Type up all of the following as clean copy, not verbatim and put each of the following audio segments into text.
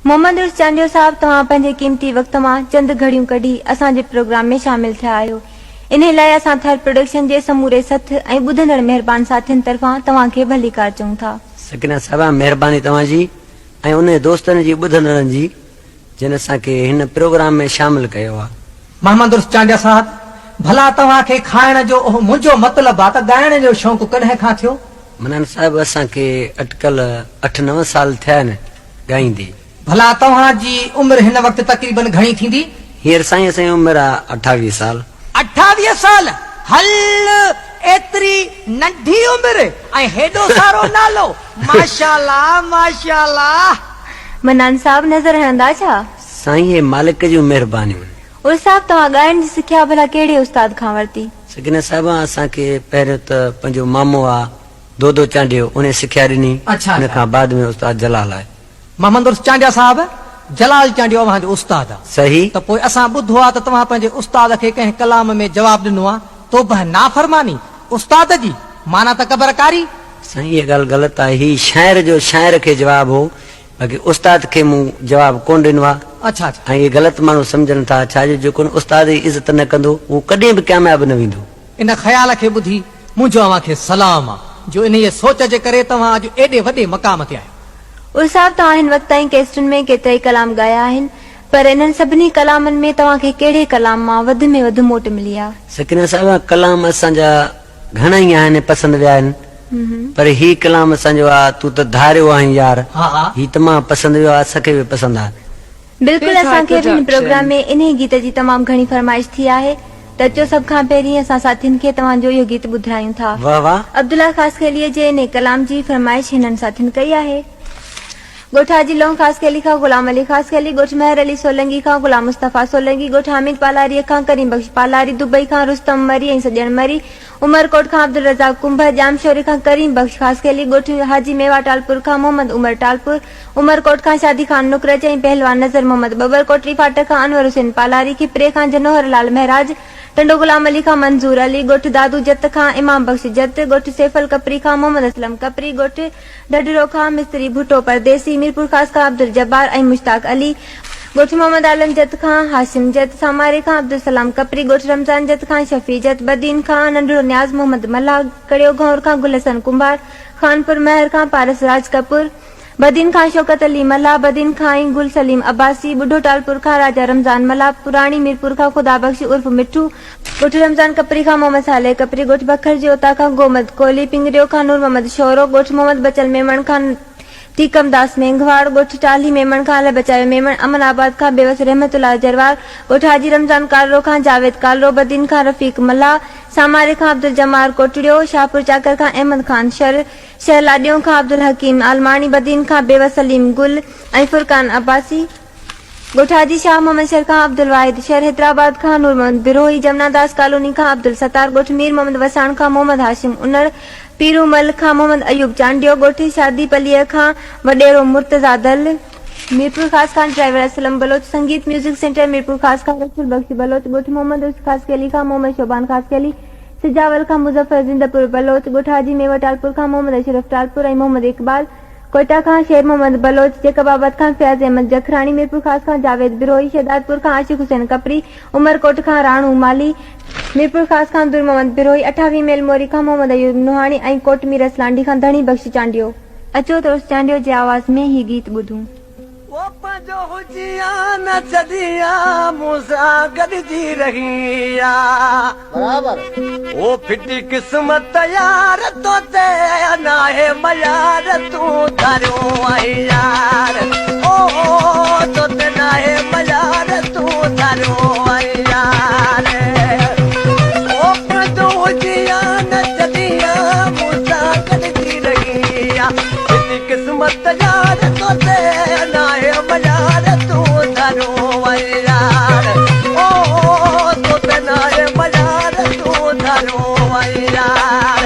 मोहम्मद उर्स चांडियो साहब तव्हां पंहिंजे कीमती वक्त मां चंद घड़ियूं कढी असांजे प्रोग्राम में शामिल थिया आहियो। इन लाइ असां थर प्रोडक्शन जे समूरे सथ ऐं ॿुधंदड़ महिरबान साथियुनि तरफ़ां तव्हांखे भलीकार चऊं था। सकीना साहिबा, महिरबानी तव्हांजी ऐं उन दोस्तनि जी ॿुधंदड़नि जी जिन असांखे हिन प्रोग्राम में शामिल कयो आहे। मोहम्मद उर्स चांडिया साहब, भला तव्हांखे खाइण जो मुंहिंजो मतिलबु आहे त ॻाइण जो शौक़ु कॾहिं खां थियो? मनान साहिब, असांखे अटकल 8-9 साल थिया आहिनि ॻाईंदे। भला तव्हांजी उमिरि हिन वक़्तु तक़रीबन घणी थींदी? हींअर साईं असांजी उमिरि आहे 28 साल। 28 साल? हल, एतिरी नंढी उमिरि ऐं हेॾो सारो नालो, माशाअल्लाह माशाअल्लाह। मनान साहब, नज़र हणंदा छा? साईं, हे मालिक जूं महिरबानियूं। उर्स साहब, तव्हां ॻाइण जी सिखिया भला कहिड़े उस्ताद खां वरिती? सकीना साहिबा, असांखे पहिरियों त पंहिंजो मामो आहे दोदो चांडियो, उन सिखिया ॾिनी। उन खां बाद में उस्ताद जलाल आहे। मोहम्मद उर्स चांडिया साहब, जलाल चांडियो अव्हांजो उस्ताद आहे। सही। त पोइ असां ॿुधो आहे त तव्हां पंहिंजे उस्ताद खे कंहिं कलाम में जवाबु ॾिनो आहे, तोबह नाफरमानी उस्ताद जी माना त कबरकारी। साईं, इहा ॻाल्हि ग़लति आहे। ही शाइर जो शाइर खे जवाबु हो, बाक़ी उस्ताद खे मूं जवाबु कोन ॾिनो आहे। अच्छा अच्छा। ऐं इहे ग़लति माण्हू सम्झनि था, छाजे जेको उस्ताद जी इज़त न कंदो उहो कॾहिं बि कामयाबु न वेंदो। इन ख़्याल खे ॿुधी मुंहिंजो अव्हांखे सलाम आहे जो इन सोच जे करे तव्हां अॼु एॾे वॾे मक़ाम ते आहियो। उर्स साहब, तव्हां हिन वक़्त ताईं केस्टुनि में केतिरा ई कलाम ॻाया आहिनि, पर इन्हनि सभिनी कलामनि में तव्हांखे कहिड़े कलाम मां वधि में वधि मोट मिली आहे? सकीना साहिबा, कलाम असांजा घणा ई आहिनि, पसंदि विया आहिनि, पर ही कलाम असांजो आहे तूं त धारियो आहीं यार, ही तमामु पसंदि वियो आहे, असांखे बि पसंदि आहे। बिल्कुलु, असांखे हिन प्रोग्राम में इन गीत जी तमामु घणी फरमाइश थी आहे, त अचो सभ खां पहिरीं असां साथियुनि खे तव्हांजो इहो गीत ॿुधायूं था। वाह वाह। अब्दुल्ला ख़ासकेलीअ जे इन कलाम जी फरमाइश हिननि साथियुनि कई आहे। ॻोठ हाजी लोन ख़ासकेली खां गुलाम अली ख़ासकेली, ॻोठ महर अली सोलंगी खां गुलाम मुस्तफ़ा सोलंगी, ॻोठ हामिद पालारी खां करीम बख्श पालारी, दुबई खां रुस्तम मरी ऐं सॼण मरी, उमरकोट खां अब्दुल रज़ाक कुंभर, जामशोरी खां करीम बख्श ख़ासकेली, ॻोठ हाजी मेवा टालपुर खां मोहम्मद उमर टालपुर, उमरकोट खां शादी खान नुकरज ऐं पहलवान नज़र मोहम्मद बबर, कोटरी फाटक खां अनवर हुसैन पालारी, खिपरे खां जनोहर लाल महराज, टंडो गुलाम अली खां मंजूर अली, ॻोठ दादू जत खां इमाम बख्श जत, ॻोठ सैफल कपरी खां मोहम्मद असलम कपरी, ॻोठ ढढरो खां मिस्त्री भुट्टो परदेसी, मीरपुर ख़ास खां अब्दुल जब्बार ऐं मुश्ताक अली, ॻोठ मोहम्मद आलम जत खां हाशिम जत, सामारे खां अब्दुल सलाम कपरी, ॻोठ रमज़ान जत खां शफी जत, बदीन खां नंढड़ो न्याज़ मोहम्मद मल्ला, कड़ियो घौर खां गुलहसन कुंभार, खानपुर महर खां पारस राज कपूर, बदीन खां शौकत अली मल्ला, बदीन खां गुल सलीम अब्बासी, बुढ़ो टालपुर खां राजा रमज़ान मल्ला, पुराणी मीरपुर खां खुदा बख्श उर्फ मिठू, ॻोठ रमज़ान कपरी खां मोहम्मद साले कपरी, ॻोठ बखर जे उता खां गोमद कोहली, पिंगरियो खां नूर मोहम्मद शोरो, ॻोठ मोहम्मद बचल मेमण खां तीकम दास मेंघवाड़, ॻोठ टाली मेमण खां अल बचायो मेमण, अमनाबाद खां बेवस रहमतुल्लाह जरवार, ॻोठ हाजी रमज़ान कालरो खां जावेद कालरो, बदीन खां रफ़ीक मल्ला, सामारे खां अब्दुल जमार कोटड़ियो, शाहपुर चाकर खां अहमद खान शहलाडियो खां अब्दुल हकीम आलमानी, बदीन खां बेवस सलीम गुल ऐं फुरकान अब्बासी, ॻोठ हाजी शाह मोहम्मद शर खां अब्दुल वाहिद शहर, हैदराबाद खां नूर मोहम्मद बिरोही, जमनादास कॉलोनी खां अब्दुल सत्तार, ॻोठ मीर मोहम्मद वसाण खां मोहम्मद हाशिम उनड़, पीरू मल खां मोहम्मद अयूब चांडियो, ॻोठ शादी पलीअ खां वॾेरो मुर्तज़ा दल, मीरपुर ख़ास खान ड्राइवर असलम बलोच, संगीत म्यूजिक सेंटर मीरपुर ख़ास खां रसूल बख्श बलोच, ॻोठ मोहम्मद उर्स ख़ासकेली खां मोहम्मद शोबान ख़ासकेली, सिजावल खां मुज़फ़र जिंदपुर बलोच, ॻोठ हाजी मेवा टालपुर खां मोहम्मद अशरफ टालपुर ऐं मोहम्मद इकबाल, कोयटा खां शेर मोहम्मद बलोच, जेकबाबाद खां फैज़ अहमद जखरानी, मीरपुर ख़ास खां जावेद बिरोही, शहदादपुर खां आशिक हुसैन कपरी, उमरकोट खां राणू माली, मीरपुर ख़ास खां दूर मोहम्मद बिरोही, 28 मेल मोरी खां मोहम्मद अयूब नुहानी ऐं कोट मीर असलांडी खां धणी बख्श चांडियो। अचो त उस चांडियो जे आवाज़ में ही गीत ॿुधूं। वो पंजो हुजिया न छदिया मूंसा गॾिजी रहिया बराबर ओ फिटी किस्मत यार तो ते नाहे मयार तू धारियो आई यार ओ तो ते नाहे मयार तू धारियो आई यार ओ पंजो हुजिया न छदिया मूंसा गॾिजी रहिया फिटी किस्मत यार तो ते मयार तू धरो यार ओ तो तेनाए मयार तू धरो यार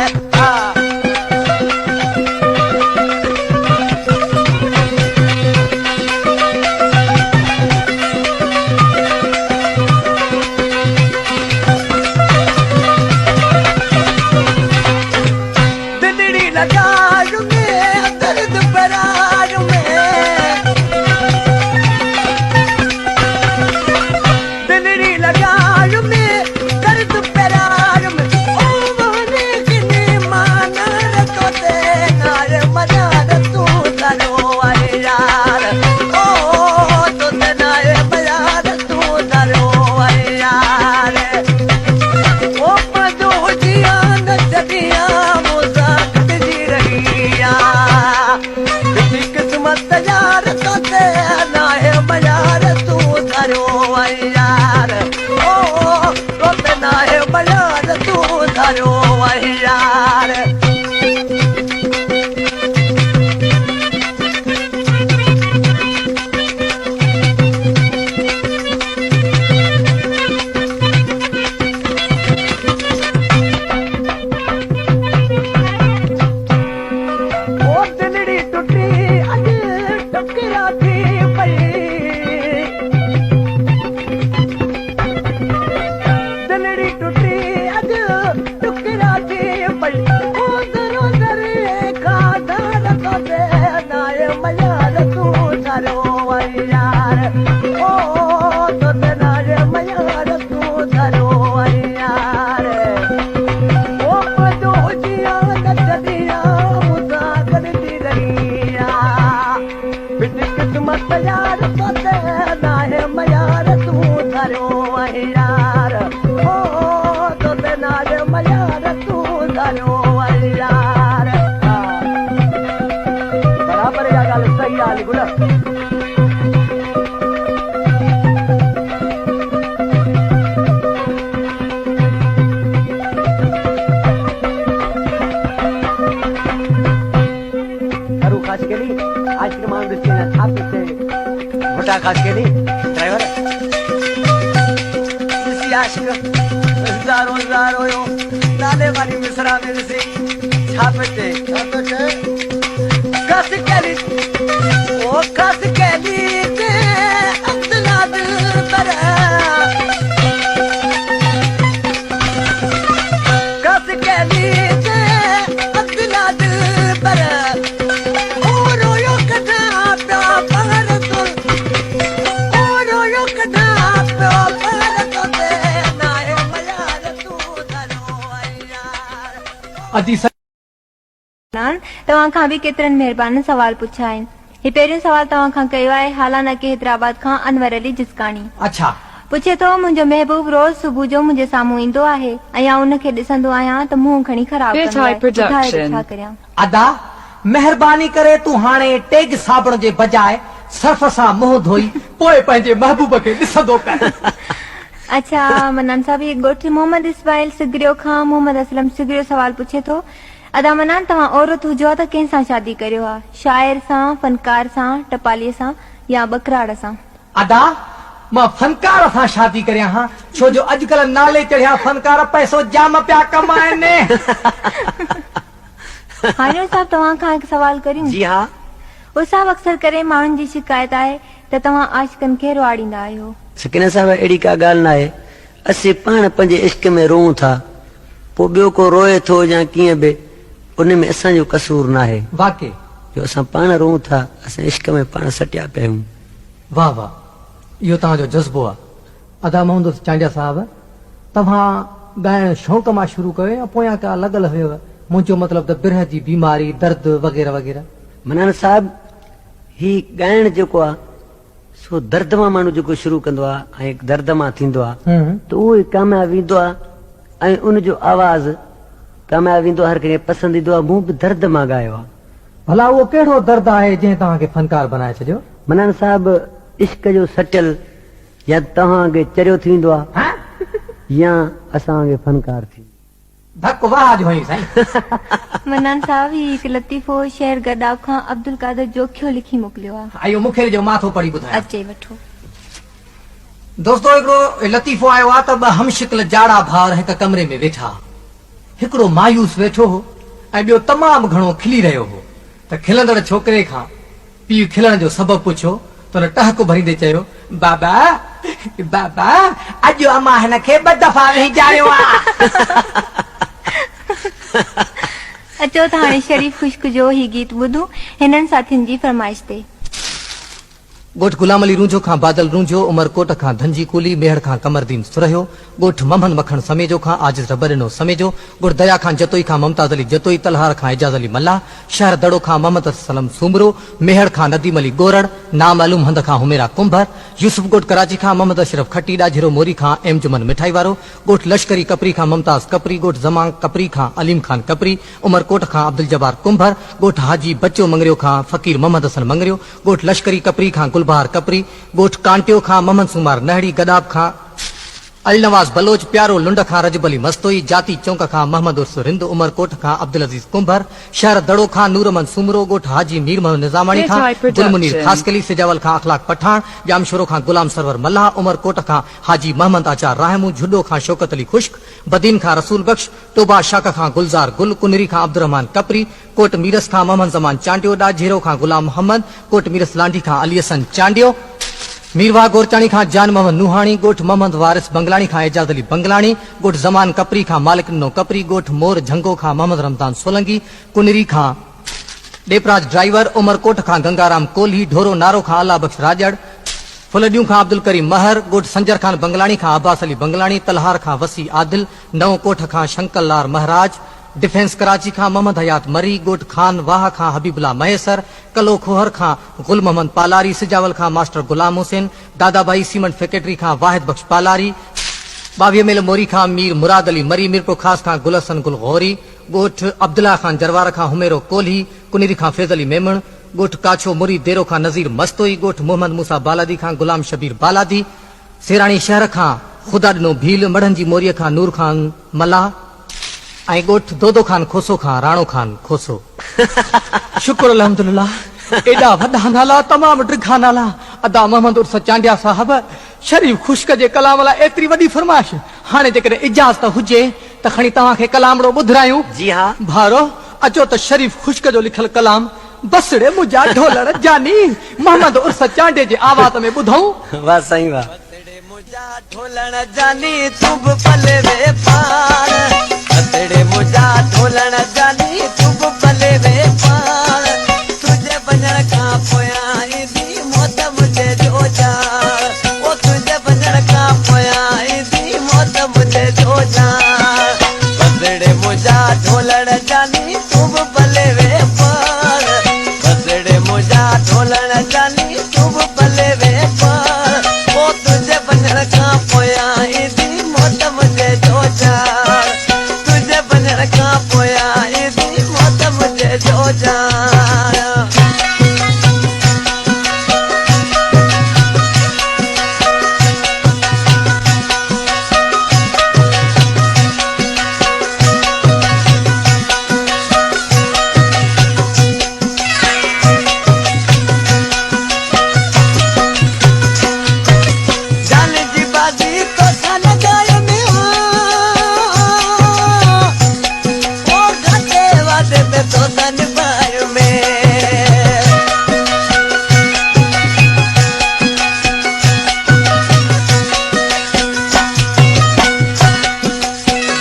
दिलड़ी लगा में दर्द बरार में मयार तोते नाहे मयार तू धरियो आहे यार ओ तोते नाहे मयार तू धरियो आहे यार बराबर या ॻाल्हि सही आहे गुल खास केली आईस्क्रीम आणून दिसते ना छाप दिसते भुटा खास केली ड्रायव्हर दिसी आशिक जारो जारो यो नाले वाली मिसरा में दिसी छापते खास केली ओ खास केली ते अंदला दिल पर खास केली ते अंदला दिल पर तव्हां खां बि केतिरनि महिरबानी सवाल पुछिया आहिनि ही पहिरियों सवाल तव्हां खां कयो आहे हालाना के हैदराबाद खां अनवर अली जिसकाणी अच्छा पुछे थो मुंहिंजो महबूब रोज़ सुबुह जो मुंहिंजे साम्हूं ईंदो आहे ऐं उनखे ॾिसंदो आहियां त मुंहुं खणी ख़राब कंदो आहे ॿुधाए छा करियां अदा महिरबानी करे तूं हाणे टेग साबुण जे बजाए सर्फ सां मुंहुं धोई पोइ पंहिंजे महबूब खे ॾिसंदो कर अच्छा मनान साहब ये ॻोठ मोहम्मद इस्माइल सिगरियो खां मोहम्मद असलम सिगरियो सवाल पुछे थो अदा मनान तव्हां औरत हुजो त कंहिंसां शादी करियो आहे शाइर सां फनकार सां टपालीअ सां या बकराड़ सां अदा मां फनकार सां शादी करियां हा छो जो अॼुकल्ह नाले चढ़िया फनकार पैसो जाम पिया कमाइनि हाणे साहब तव्हां खां हिकु सवाल करियूं जी हाँ उहो साहब अक्सर करे माण्हुनि जी शिकायत आहे त तव्हां आशिकनि खे रुआड़ींदा आहियो सकीना साहब अहिड़ी का ॻाल्हि न आहे असीं पाण पंहिंजे इश्क में रोऊं था पोइ ॿियो को रोए थो या कीअं बि उन में असांजो कसूर न आहे वाकई जो असां पाण रोऊं था असां इश्क में पाण सटिया पिया आहियूं वाह वाह इहो तव्हांजो जज़्बो आहे अदा मोहम्मद चांडिया साहब तव्हां ॻाइण शौक़ मां शुरू कयो या पोयां का लॻल हुयव मुंहिंजो मतिलबु त बिरह जी बीमारी दर्द वग़ैरह वग़ैरह मनान साहब ही ॻाइण जेको आहे सो दर्द मां माण्हू जेको शुरू कंदो आहे ऐं दर्द मां थींदो आहे त उहो ई कामयाबु ईंदो आहे ऐं उनजो आवाज़ कामयाबु ईंदो हर कंहिंखे पसंदि ईंदो आहे मूं बि दर्द मां ॻायो आहे भला उहो कहिड़ो दर्द आहे जंहिं तव्हांखे फनकार बनाए छॾियो मनान साहब इश्क जो सटल या तव्हांखे चरियो थींदो आहे या असांखे फनकार थी धक वाह जो हुई साईं मनान साहब ही हिकु लतीफ़ो शहर गडाब खां अब्दुल कादर जोखियो लिखी मोकिलियो आहे आयो मूंखे जो माथो पढ़ी ॿुधायो अचे वठो दोस्तो हिकिड़ो लतीफ़ो आयो आहे त ॿ हमशिकल जाड़ा भाउर हिक कमरे में वेठा हिकिड़ो मायूस वेठो हो ऐं ॿियो तमामु घणो खिली रहियो हो त खिलंदड़ छोकिरे खां पीउ खिलण जो सबबु पुछियो त हुन टहको भरींदे चयो बाबा बाबा अॼु अमां हिनखे 2 दफ़ा विझारियो आहे अचो त हाणे शरीफ़ खुश्क जो ही गीत ॿुधूं हिननि साथियुनि जी फरमाइश ते गोठ गुलाम अली रूंझो खां बादल रूंझो उमरकोट खां धनजी कुली मेहर खां कमरदीन सुरहियो गोठ मोहम्मद मखण समेजो खां आजिज रबरनो समेजो गोठ दया खां जतोई खां मुमताज अली जतोई तलहार खां एजाज अली मल्ला शहर दड़ो खां मोहम्मद सलम सुमरो मेहर खां नदीम अली गोरड़ नामालूम हंद खां हुमेरा कुंभर यूसुफ गोठ कराची खां मोहम्मद अशरफ खट्टी डाझिरो मोरी खां एम जुमन मिठाई वारो गोठ लश्करी कपरी खां मुमताज कपरी गोठ जमां कपरी खां अलीम खान कपरी उमरकोट खां अब्दुल जब्बार कुंभर गोठ हाजी बच्चो मंगरियो खां फकीर मोहम्मद हसन मंगरियो गोठ लश्करी कपरी खां गुलबहार कपरी गोठ कांटियो खां मोहम्मद सुमार नहड़ी गदाब खां अली नवाज बलोच प्यारो लुंड खां रजब अली मस्तोई जाती चौंक खां मोहम्मद उर्स रिंद उमरकोट खां अब्दुल अजीज कुंभर शहर दड़ो खां नूरमन सुमरो गोठ हाजी मीर मोहम्मद निजामानी खां गुलमुनीर खासकली सिजावल खां अखलाक पठान जामशोरो खां गुलाम सरवर मल्ला उमरकोट खां हाजी मोहम्मद आचार राहमू झुडो खां शौकत अली खुश्क बदीन खां रसूल बख्श टोबा शाक खां गुलजार गुल कुनरी खां अब्दुरहमान कपरी कोट मीरस खां मोहम्मद जमान चांडियो डाझेरो खां गुलाम मोहम्मद कोट मीरस लांडी खां अली हसन चांडियो मीरवा गोरचाणी खां जान मोहम्मद नुहाणी गोठ मोहम्मद वारिस बंगलाणी खां एजाज अली बंगलाणी गोठ जमान कपरी खां मालिक नो कपरी गोठ मोर झंगो खां मोहम्मद रमजान सोलंगी कुनरी खां डेपराज ड्राइवर उमरकोट खां गंगाराम कोल्ही ढोरो नारो खां अल्लाह बख्श राजड़ फुलडियूं खां अब्दुल करीम महर गोठ संजर खान बंगलाणी खां अब्बास अली बंगलाणी तलहार खां वसी आदिल नओ कोठ खां शंकर लाल महराज डिफेंस कराची खां मोहम्मद हयात मरी, गोठ खान वाह खां हबीबुल्ला महेसर, कलो खोहर खां गुल मोहम्मद पालारी, सिजावल खां master Ghulam Hussain, Dadabhai cement factory खां वाहिद बख्श पालारी, 22 मेल मोरी खां मीर मुराद अली मरी, मीरपुर खास खां गुल हसन गुल गौरी, गोठ अब्दुल्ला खान जरवार खां हुमेरो कोल्ही, कुनीरी खां फैज अली मेमण, गोठ काछो मुरी देरो खां नज़ीर मस्तोई, गोठ मोहम्मद मूसा बालादी खां गुलाम शबीर बालादी, सेराणी शहर खां खुदा ॾिनो भील, मढ़न जी मोरीअ खां नूर खान मला ऐं गोठ दोदो खान खोसो खां राणो खान खोसो। शुक्र अल्हम्दुलिल्लाह, एॾा वॾा नाला, तमामु ड्रिघा नाला। अदा मोहम्मद उर्स चांडिया साहब, शरीफ खुश्क जे कलाम लाइ एतिरी वॾी फरमाइश। हाणे जेकॾहिं इजाज़त हुजे त खणी तव्हांखे कलामड़ो ॿुधायूं। जी हाँ। भारो अचो त शरीफ खुश्क जो लिखियल कलाम बसड़े मुंहिंजा ढोलण जानी मोहम्मद उर्स चांडे जे आवाज़ में ॿुधऊं। वाह साईं वाह। मुझा ढोलण जानी तुब पले वे पार, बसड़े मुझा ढोलण जानी तुब पले वे पार, तुझे वञण खां पोयां ईंदी मौत मुझे जो जार, ओ तुझे वञण खां पोयां ईंदी मौत मुझे जो जार, बसड़े मुझा ढोलण जानी तुब पले वे पार, बसड़े मुझा ढोलण जानी तुब पले वे पार, ओ तुझे वञण खां पोयां ईंदी मौत मुझे जो जार, तुझे वञण खां पोयां ईंदी मौत मुझे जो जार। जान जी बाजी तो सन गाय में हो, ओ घाटे वादे पे तो सन बाय में,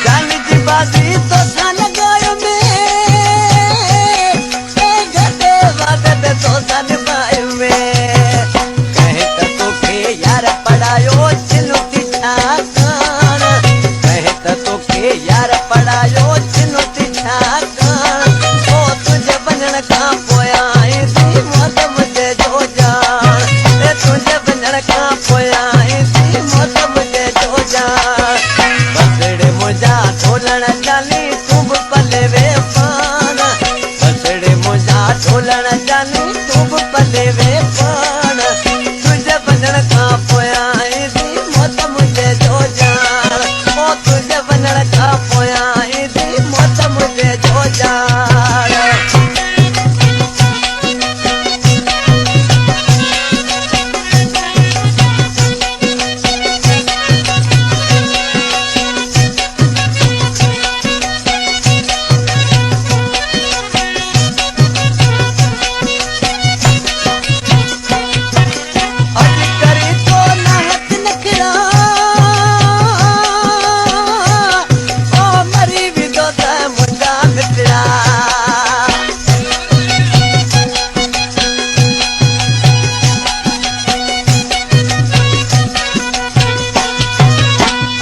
जान जी बाजी तो सन गाय में, ए घाटे वादे पे तो सन बाय में, कहे त तोखे यार पढ़ायो चिनुती ठाकान, कहे त तोखे यार पढ़ायो चिनुती ठाकान, ओ तुझे वञण खां पोयां ईंदी मौत मुझे जो जार, ए तुझे वञण खां पोयां ईंदी मौत मुझे जो जार, बसड़े मुझा ढोलण जानी तुब पले वे पान, बसड़े मुझा ढोलण जानी तुब पले वे पान, तुझे वञण खां पोयां ईंदी मौत मुझे जो जार, ओ तुझे वञण खां पोयां ईंदी मौत मुझे जो जार। अज करी तो नाहत नखरा, ओ मरी भी तो त मुंडा मित्रा,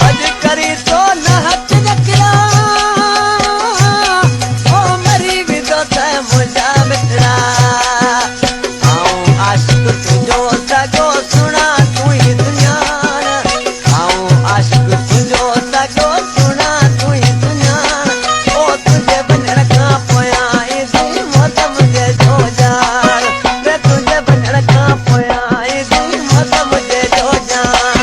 अज करी तो नाहत नखरा, ओ मरी भी तो त मुंडा मित्रा, आऊं आशिक तुझो सगो सुना तू ही दुनिया, आऊं आशिक तुझो सगो सुना तू ही दुनिया, ओ तुझे वञण खां पोयां ईंदी मौत मुझे जो जार, वे तुझे वञण खां पोयां ईंदी मौत मुझे जो जार,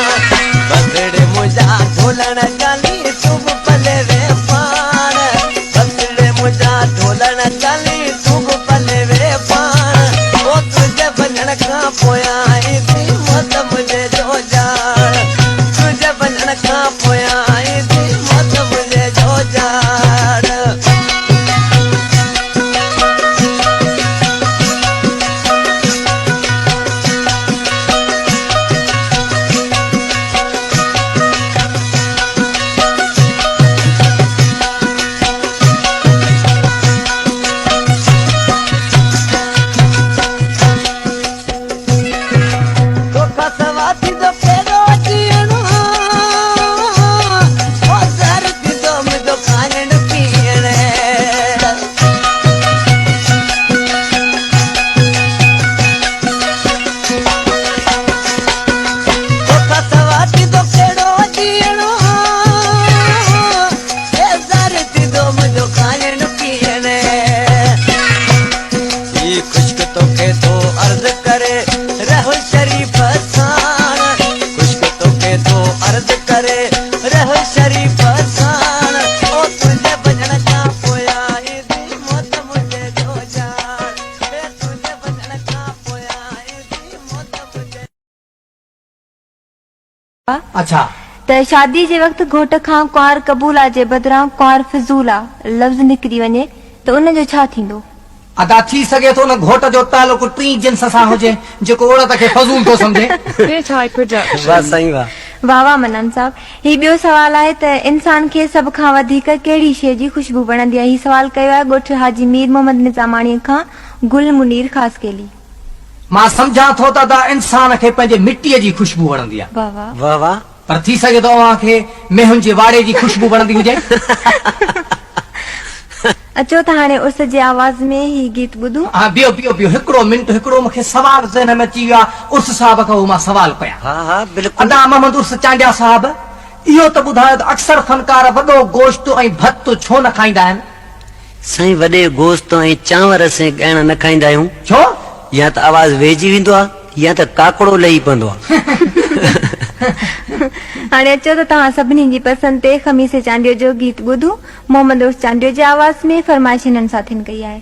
बसड़े मुझा ढोलण जानी तुब पले वे पान, बसड़े मुझा ढोलण जानी तुब पले वे पान, ओ तुझे वञण खां पोयां ईंदी मौत मुझे जो जार, तुझे वञण खां पोयां ईंदी मौत मुझे जो जार। तोखा सवाती तो फेरो जीअणो, ओ धरती तो मुंहिंजो खाइण पीअण, छाती तो केड़ो जीणो ए धरती तो मुझो खाने पीने ये खुश्क तो के तो अर्ज करे रहो शरीफ सान खुश्क तो के तो अर्ज करे रहो शरीफ सान ओ तुझे बजण का पोया ए दी मौत मुझे जो जान ए तुझे बजण का पोया ए दी मौत मुझे अच्छा त शादी जे वक़्तु घोट खां कुंवार कबूला जे बदिरां कुंवार फिज़ूला लफ़्ज़ निकिरी वञे त उन जो छा थींदो? अदा थी सके तो न घोट जो तालुक टी जिन्स सां हुजे जेको औरत खे फज़ूल तो समझे। वाह साईं वाह। वाह वाह मनन साहब। ही ॿियो सवाल आहे त इंसान खे सभ खां वधीक कहिड़ी शइ जी खुशबू वणंदी आहे? ही सवाल कयो आहे ॻोठ हाजी मीर मोहम्मद निज़ामाणीअ खां गुल मुनीर ख़ासि केली। मां सम्झां थो त अदा इंसान खे पंहिंजे मिटीअ जी खुशबू वणंदी आहे, वाह वाह। वाह वाह। पर थी सघे तो अव्हां खे मेहुनि जे वाड़े जी खुशबू वणंदी हुजे। अचो त हाणे उस जे आवाज़ में ही गीत ॿुधूं। हा बियो बियो बियो हिकिड़ो मिंट हिकिड़ो मूंखे सवाल ज़हन में अची वियो आहे उर्स साहब खां उहो मां सवाल कयां। हा हा बिल्कुलु। अदा मोहम्मद उर्स चांडिया साहब इहो त ॿुधायो त अक्सर फनकार वॾो गोश्त ऐं भत छो न खाईंदा आहिनि? साईं वॾे गोश्त ऐं चांवर असां ॻाइण न खाईंदा आहियूं। छो? या त आवाज़ वेझी वेंदो आहे या त काकड़ो लही पवंदो आहे। हाणे अचो त तव्हां सभिनी जी पसंदि ते खमीसे चांडियो जो गीत ॿुधूं। मोहम्मद उर्स चांडियो जे आवाज़ में फरमाइश हिननि साथियुनि कई आहे।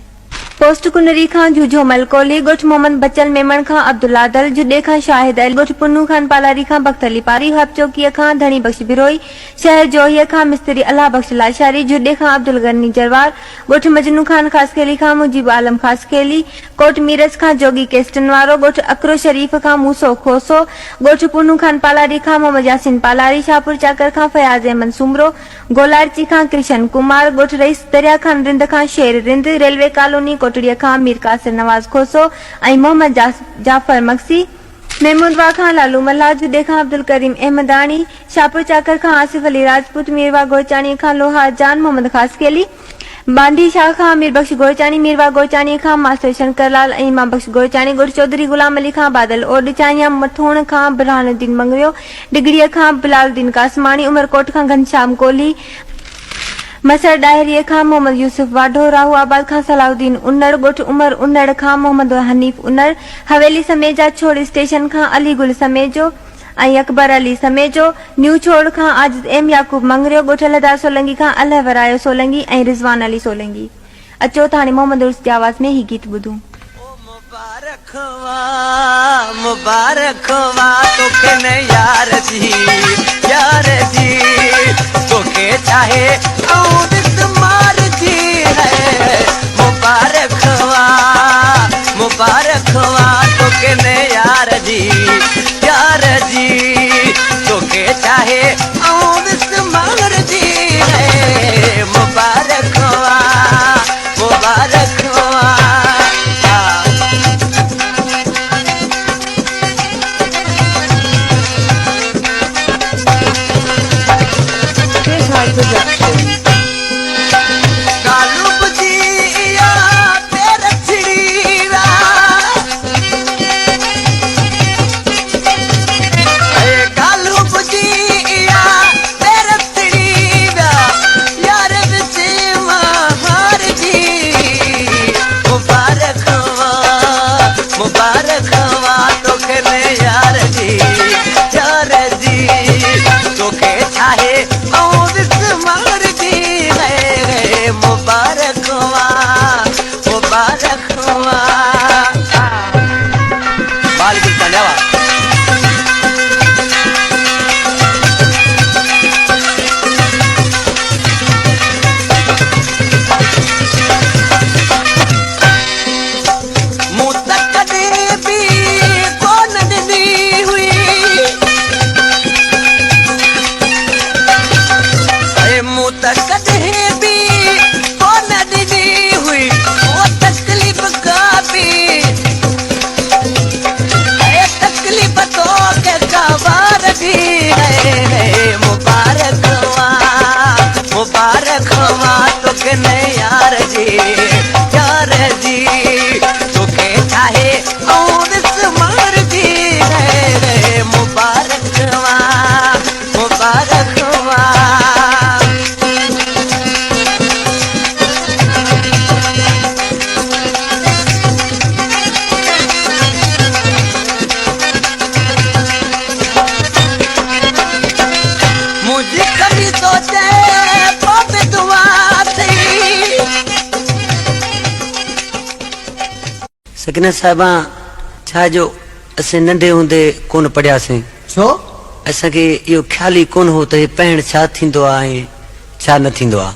पोस्ट कुनरी खां जूझो मलकोली, ॻोठ मोहम्मद बचल मेमण खां अब्दुल्ला दल, जुडे खां शाहिद अल, ॻोठ पुन्नू खान पालारी खां बख्त अली पारी, हब चौकीअ खां धणी बख्श बिरोई, शहर जोहीअ खां मिस्त्री अल्लाह बख्श लाशारी, जुडे खां अब्दुल गनी जरवार, ॻोठ मजनू खान खासकेली खां मुजीब आलम खासकेली, कोट मीरज खां जोगी केस्टन वारो, ॻोठ अकरो शरीफ खां मूसो खोसो, ॻोठ पुन्नू खान पालारी खां मोहम्मद यासिन पालारी, शाहपुर चाकर खां फयाज अहमद सुमरो, गोलारची खां कृष्ण कुमार, ॻोठ रईस दरिया खान रिंद खां शेर रिंद, रेलवे कॉलोनी कोटड़ीअ खां मीर कासिर नवाज खोसो ऐं मोहम्मद जाफर मक्सी, महमूदवा खां लालू मल्हा, जुडे खां अब्दुल करीम अहमदानी, शाहपुर चाकर खां आसिफ अली राजपूत, मीरवा गोचाणी खां लोहा जान मोहम्मद खासकेली, बांडी शाह खां अमीर बख्श गोचाणी, मीरवा गोचाणी खां मास्टर शंकरलाल ऐं इमाम बख्श गोचाणी, ॻोठ चौधरी गुलाम अली खां बादल ओड, चाइया मथोण खां बुरहानुद्दीन मंगरियो, डिगड़ीअ खां बिलालुद्दीन कासमाणी, उमरकोट खां घनश्याम कोहली, मसर डायरीअ खां मोहम्मद यूसुफ वाढो, राहू आबाद खां सलाउद्दीन उन्नड़, ॻोठ उमर उन्नड़ खां मोहम्मद हनीफ उन्नड़, हवेली समेजा छोड़ स्टेशन खां अली गुल समेजो ऐं अकबर अली समेजो, न्यू छोड़ खां आजिज़ एम याकूब मंगरियो, ॻोठ लदार सोलंगी खां अल्लाह वरायो सोलंगी ऐं रिज़वान अली सोलंगी। अचो त हाणे मोहम्मद उर्स जी आवाज़ में ही गीत ॿुधूं। मुबारक वा तोखे न यार जी तोखे चाहे ऐं ॾिस मार जी है मुबारक वा तोखे न यार जी तोखे चाहे ऐं ॾिस मार जी है मुबारक वा तोखे चाहे ऐं ॾिस मार सकिना साहिबा छा जो असीं नंढे हूंदे कोन पढ़ियासीं, छो? असांखे इहो ख़्याल ई कोन हो त हे पाइण छा थींदो आहे ऐं छा न थींदो आहे।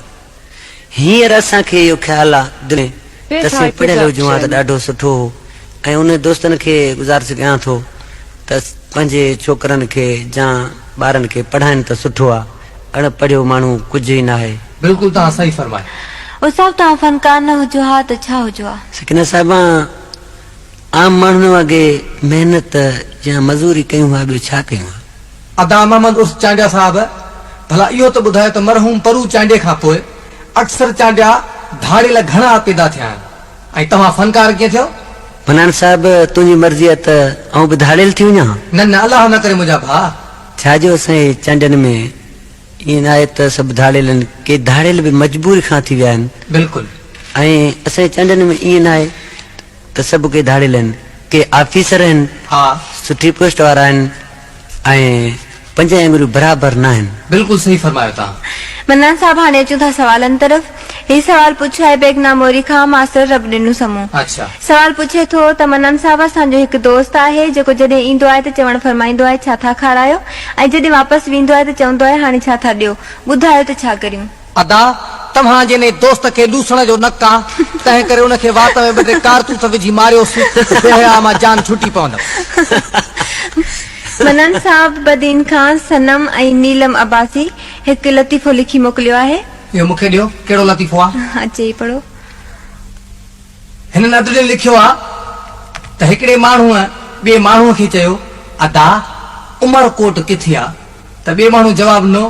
हींअर असांखे इहो ख़्याल आहे दिलि में त असीं पढ़ियल हुजूं हा त ॾाढो सुठो हो। ऐं उन दोस्तनि खे गुज़ारिश कयां थो त पंहिंजे छोकिरनि खे या ॿारनि खे पढ़ाइनि त सुठो आहे, अणपढ़ियो माण्हू कुझु ई न आहे। बिल्कुलु तव्हां सही फरमायो। उस्ताद तव्हां फनकार न हुजो हा त छा हुजो हा? सकिना साहिबा आम माण्हुनि वांगे महिनत या मज़ूरी कयूं हा, ॿियो छा कयूं हा। अदा मोहम्मद उर्फ चांडिया साहब, भला इहो त ॿुधायो त मरहूम परू चांडे खां पोइ अक्सर चांडिया धाड़ेल घणा पैदा थिया आहिनि ऐं तव्हां फनकार कीअं थियो? मनान साहिब तुंहिंजी मर्ज़ी आहे त आउं बि धाड़ियल थी वञा? न न, अलाह न करे मुंहिंजा भाउ। छा जो असांजे चांडनि में ईअं न आहे त सभु धाड़ियल आहिनि, के धाड़ियल बि मजबूरी खां थी विया आहिनि। बिल्कुलु। ऐं असांजे चांडनि में ईअं न आहे त सभु के धाड़ियल आहिनि, के ऑफिसर आहिनि, हा, सुठी पोस्ट वारा आहिनि ऐं 5 आङुरियूं बराबरि न आहिनि। बिल्कुलु सही फरमायो तव्हां। मन्नान साहब हाणे अचूं था सवालनि तरफ़। ही सवाल पुछियो आहे बेगना मोरी खां मास्टर रबडिनू समूह। अच्छा, सवाल पुछे थो त मन्नान साहब असांजो हिकु दोस्त आहे जेको जॾहिं ईंदो आहे त चवण फरमाईंदो आहे छा था खारायो, ऐं जॾहिं वापसि वेंदो आहे त चवंदो आहे हाणे छा था ॾियो, ॿुधायो त छा करियूं? अदा तव्हां जने दोस्त खे लूसण जो नक आहे, तंहिं करे उनखे वात में 2 टे कारतूस विझी मारियोसि, बेहया मां जान छुटी पवंदव। मन्नान साहब बदीन खां सनम ऐं नीलम अब्बासी हिकु लतीफ़ो लिखी मोकिलियो आहे। इहो मूंखे ॾियो, कहिड़ो लतीफ़ो आहे? अचे पढ़ो। हिन नदुरे लिखियो आहे त हिकिड़े माण्हूअ ॿिए माण्हूअ खे चयो, अदा उमरकोट किथे आहे? त ॿिए माण्हू जवाब ॾिनो,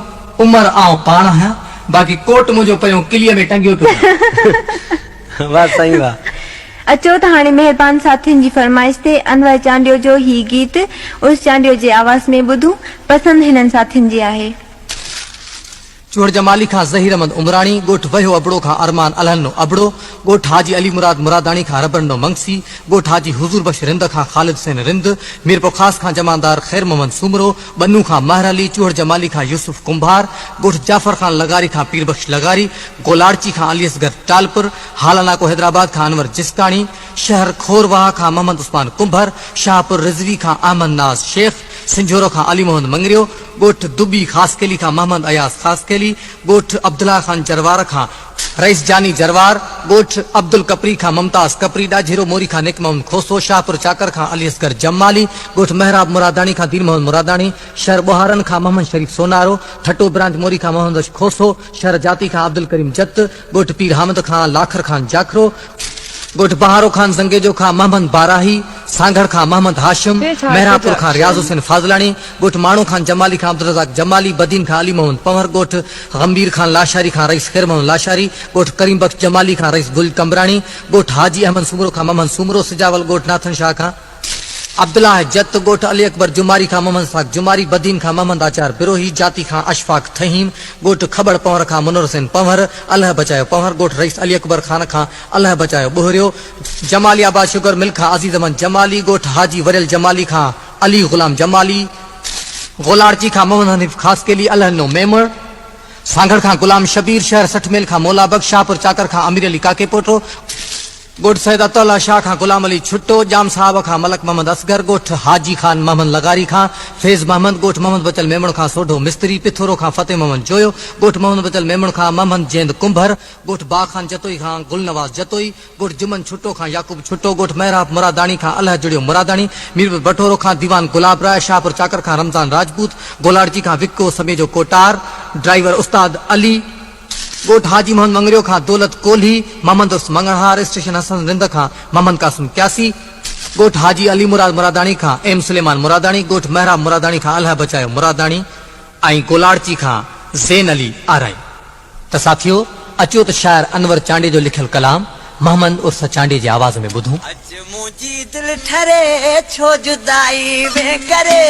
उमर आउं पाण आहियां, बाक़ी कोट मुंहिंजो पियो किलीअ में टंगियो पियो। वाह साईं वाह। अचो त हाणे महिरबान साथियुनि जी फरमाइश ते अनवर चांडियो जो ही गीत उस चांडियो जे आवाज़ में ॿुधूं। पसंदि हिननि साथियुनि जी आहे। चूड़ जमाली खां ज़हीर अहमद उमराणी, ॻोठ वहियो अबड़ो खां अरमान अलहनो अबड़ो, ॻोठ हाजी अली मुराद मुरादानी खां रबड़नो मंगसी, ॻोठ हाजी हुजूर बख्श रिंद खां ख़ालिद हुसैन रिंद, मीरपुर ख़ास खां जमानदार ख़ैर मोहम्मद सुमरो, बन्नू खां महर अली, चूड़ जमाली खां यूसुफ कुंभार, ॻोठ जाफर खान लगारी खां पीर बख्श लगारी, गोलाड़ची खां अली असगर टालपुर, हालानाको हैदराबाद खां अनवर जिस्कानी, शहर खोरवाह खां मोहम्मद उस्मान कुंभर, शाहपुर रिजवी खां अहमद नाज शेख, सिंझोरो खां अली मोहम्मद मंगरियो, ॻोठ दुबी ख़ास केली खां मोहम्मद अयास ख़ास केली, ॻोठ अब्दुल्ला खान जरवार खां रईस जानी जरवार, ॻोठ अब्दुल कपरी खां मुमताज कपरी, ॾाझेरो मोरी खां निक मोहम्मद खोसो, शाहपुर चाकर खां अली असगर जमाली, ॻोठ महराब मुरादानी खां दीन मोहम्मद मुरादानी, शहर बोहारन खां मोहम्मद शरीफ सोनारो, ठटो ब्रांच मोरी खां मोहम्मद खोसो, शहर जाती खां अब्दुल करीम जत, ॻोठ पीर हामिद खां लाखर खान जाखरो, ॻोठ बहारो खान ज़ंगेजो खां मोहम्मद बाराही, सांगड़ खां मोहम्मद हाशिम, मेहरापुर खां रियाज हुसैन फाज़लानी, ॻोठ माण्हू खान जमाली खां अब्दुल रज़ाक जमाली, बदीन खां अली मोहम्मद पंवर, ॻोठ गंभीर खान लाशारी खां रईस खैर मोहम्मद लाशारी, ॻोठ करीम बख्श जमाली खां रईस गुल कमरानी, ॻोठ हाजी अहमद सुमरो खां मोहम्मद सुमरो सिजावल, ॻोठ नाथन शाह खां अब्दुल्ला जत, ॻोठ अली अकबर जुमारी खां मोहम्मद साक जुमारी, बदीन खां मोहम्मद आचार बिरोही, जाती खां अशफाक थहीम, ॻोठ खबड़ पंवर खां मुनर हुसैन पंवर, अल्लाह बचायो पंवर, ॻोठ रईस अली अकबर खान खां अल्लाह बचायो बोहरियो, जमाली आबाद शुगर मिल खां अजीज अहमद जमाली, ॻोठ हाजी वरियल जमाली खां अली गुलाम जमाली, गोलाड़ची खां मोहम्मद हनीफ खास केली, अल्लाह मेमर, सांगड़ खां गुलाम शबीर, शहर 60 मेल खां मौला बख्श, शाहपुर चाकर खां अमीर अली काके पोटो, ॻोठ सैयद अतौला शाह खां गुलाम अली छुट्टो, जाम साहब खां मलक मोहम्मद असगर, ॻोठ हाजी खान मोहम्मद लगारी खां फैज़ मोहम्मद, ॻोठ मोहम्मद बचल मेमण खां सोढो मिस्त्री, पिथोरो खां फतेह मोहम्मद जोयो, ॻोठ मोहम्मद बचल मेमण खां मोहम्मद जैंद कुंभर, ॻोठ बा खान जतोई खां गुलनवाज जतोई, ॻोठ जुमन छुट्टो खां याकूब छुट्टो, ॻोठ महराब मुरादानी खां अल्लाह जुड़ियो मुरादानी, मीरपुर बटोरो खां दीवान गुलाब राय, शाहपुर चाकर खां रमजान राजपूत, गोलाड़ची खां विक्को समेजो कोटार, ड्राइवर उस्ताद अली, ॻोठ हाजी मोहम्मद मंगरियो खां दौलत कोल्ही, मोहम्मद उस मंगड़हार, स्टेशन हसन रिंद खां मोहम्मद कासिम क्यासी, ॻोठ हाजी अली मुराद मुरादानी खां एम सुलेमान मुरादानी, ॻोठ महराब मुरादानी खां अल्लाह बचायो मुरादानी ऐं गोलाड़ची खां ज़ैन अली आराई। त साथियो अचो त शायर अनवर चांडे जो लिखियल कलाम मोहम्मद उर्स चांडे जी आवाज़ में ॿुधूं। अज मुंहिंजी दिलि ठरे छो जुदाई में करे,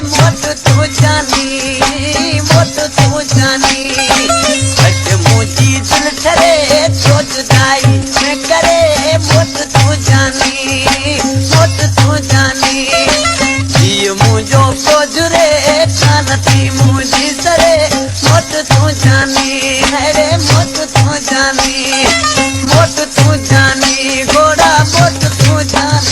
मोट तूं जानी मोट तूं जानी, अज मुंहिंजी दिलि ठरे छो जुदाई में करे, मोट तूं जानी मोट तूं जानी, जीअ मुंहिंजो कोजरे कान थी मुंहिंजी सरे, मोट तूं जानी रे मोट तूं जानी, मोट तूं जानी घोड़ा मोट तूं जानी।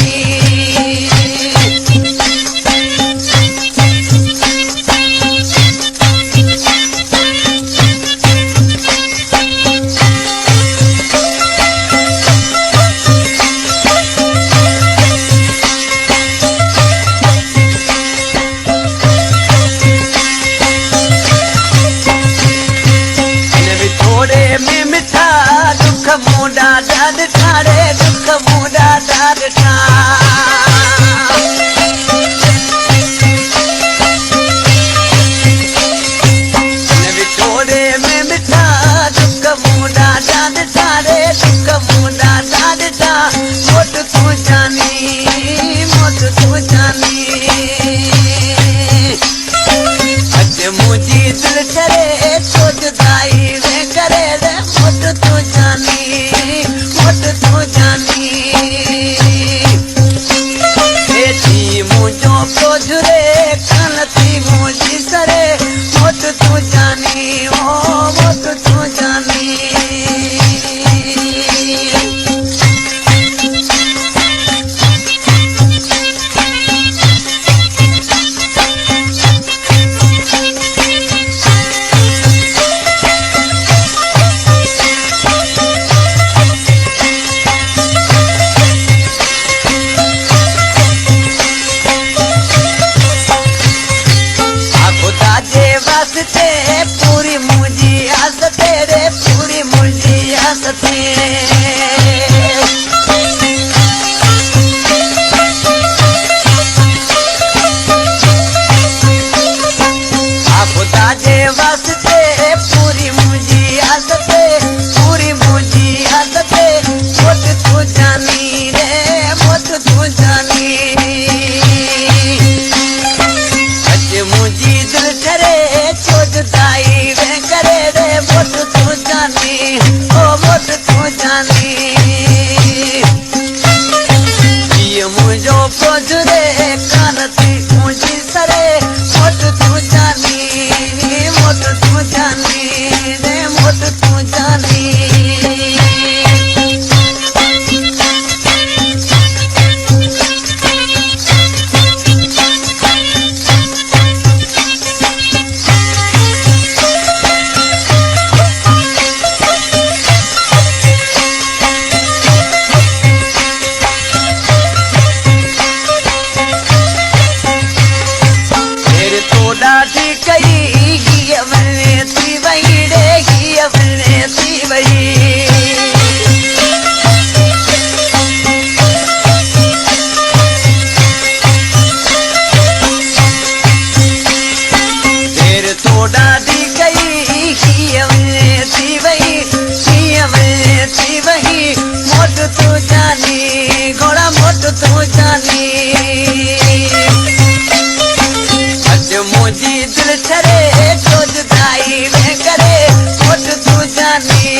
दिलसरे जो जुदाई में करे मोट तू जानी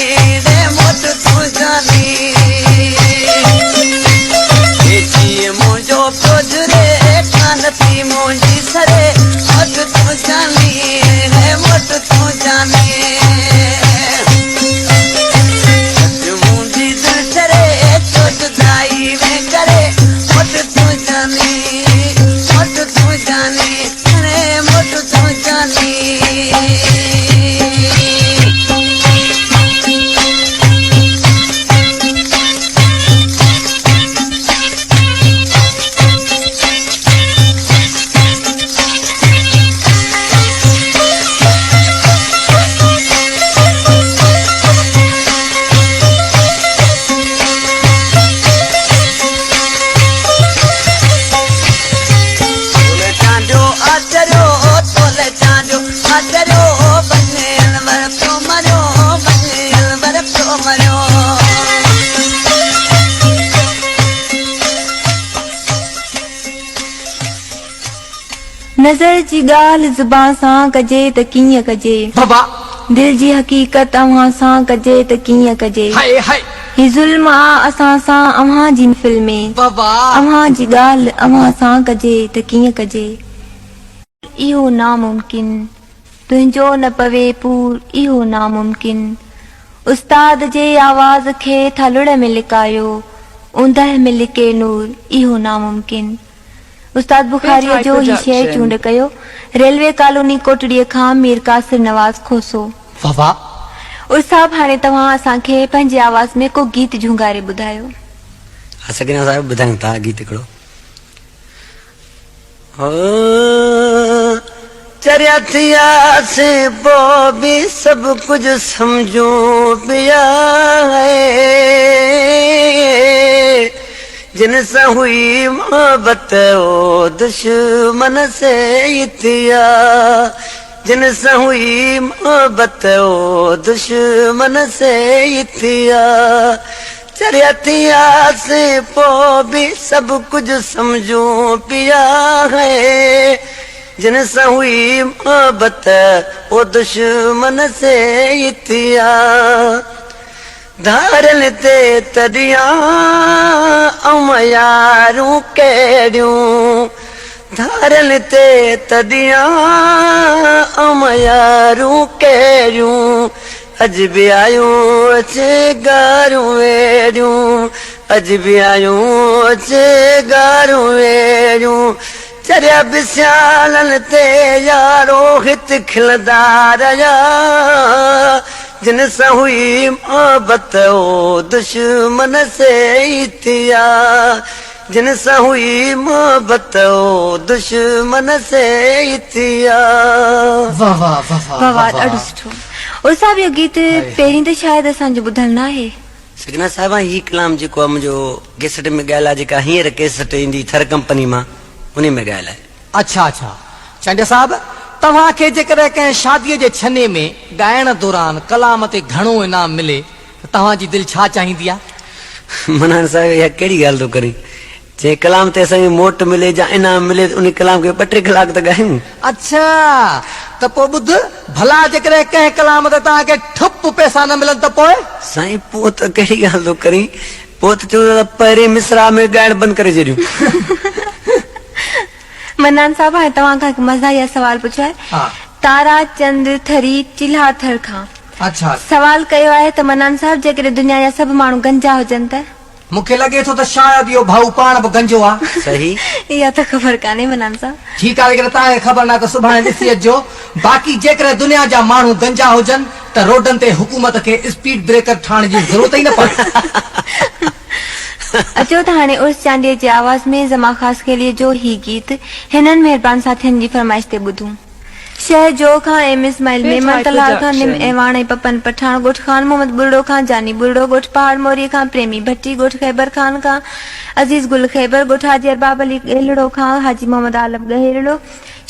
रे मोट तू जानी मुझो प्रोजरे कान थी मुझी सरे मोट तू जानी रे मोट तू जानी मुझी दिलसरे जो जुदाई में करे मोट तू जानी रे मोट तू जानी नज़र जी ॻाल्हि ज़ुबान सां कजे त कीअं कजे बाबा दिल जी हक़ीक़त अव्हां सां कजे त कीअं कजे हाय हाय ही ज़ुल्म आ असां सां अव्हां जी महफ़िल में बाबा अव्हां जी ॻाल्हि अव्हां सां कजे त कीअं कजे इहो नामुमकिन तुंहिंजो न पवे पूर इहो नामुमकिन उस्ताद जे आवाज़ खे थलुड़ में लिकायो ऊंदहि में लिके नूर इहो नामुमकिन उस्ताद बुखारी जो ही शेर चूंड कयो रेलवे कॉलोनी कोटड़ीअ खां मीर कासिर नवाज़ खोसो बाबा उस्ताद हाणे तव्हां असांखे पंहिंजे आवाज़ में को गीत झुंगारे ॿुधायो सगना साहिब ॿुधायूं था गीत हिकिड़ो चरिया थिया से पो भी सब कुछ समझो पिया है जिनसे हुई मोहब्बत ओ दुश्मन से इतिया जिनसे हुई मोहब्बत ओ दुश्मन से इतिया चरिया से पो भी सब कुछ समझो पिया है जिनसे हुई मोहब्बत ओ दुश्मन से इतिया धारन ते तदिया अमयारू केड़ियूं धारन ते तदिया अमयारू केड़ियूं अज भी आयूं अचे गारूं वेड़ियूं अज भी आयूं अचे गारूं वेड़ियूं चरिया बिस्यालन ते यारो हित खिलदार या जिनसे हुई मोहब्बत ओ दुश्मन से इतिया जिनसे हुई मोहब्बत ओ दुश्मन से इतिया वाह वाह वाह वाह ॾाढो सुठो उस्ताद इहो गीत पहिरीं त शायदि असांजो ॿुधल न आहे सगना साहिब ही कलाम जेको आहे मुंहिंजो कैसेट में ॻाल्हि आहे जेका हींअर कैसेट ईंदी थर कंपनी मां उन में ॻाल्हि आहे अच्छा अच्छा चांडिया साहब तव्हांखे जेकॾहिं कंहिं शादीअ जे छने में ॻाइण दौरान कलाम ते घणो इनाम मिले त तव्हांजी दिलि छा चाहींदी आहे मनान साहिब इहा कहिड़ी ॻाल्हि थो करे जे कलाम ते असांखे मोट मिले या इनाम मिले उन कलाम खे 2-3 कलाक त ॻायूं अच्छा त पोइ ॿुध भला जेकॾहिं कंहिं कलाम ते तव्हांखे ठुप पैसा न मिलनि त पोइ साईं पोइ त कहिड़ी ॻाल्हि थो करी पोइ त चओ पहिरीं मिसरा में ॻाइण बंदि करे छॾियूं मनान साहब हाणे तव्हांखां हिकु मज़ाहिया सवाल पुछो आहे तारा चंद थरी चिल्हा थर खां अच्छा सवाल कयो आहे त मनान साहब जेकॾहिं दुनिया जा सभु माण्हू गंजा हुजनि त मूंखे लॻे थो त शायदि इहो भाऊ पाण बि गंजो आहे सही इहा त ख़बर कान्हे मनान साहब ठीकु आहे जेकॾहिं तव्हांखे ख़बर न आहे त सुभाणे ॾिसी अचिजो बाक़ी जेकॾहिं दुनिया जा माण्हू गंजा हुजनि त रोडनि ते हुकूमत खे स्पीड ब्रेकर ठाहिण जी ज़रूरत ई न पए अचो त हाणे उर्स चांडीअ जे आवाज़ में ज़मा ख़ास खेलीअ जो ही गीत हिननि महिरबान साथियुनि जी फरमाइश ते ॿुधूं शह जो खां एम इस्माइल मेमन तलाल खां निम एवाण ऐं पपन पठान ॻोठ खान मोहम्मद बुर्डो खां जानी बुर्डो ॻोठ पहाड़ मोरी खां प्रेमी भट्टी ॻोठ खैबर खान खां अज़ीज गुल खैबर ॻोठ हाजी अरबाब अली गहेलड़ो खां हाजी मोहम्मद आलम गहेलड़ो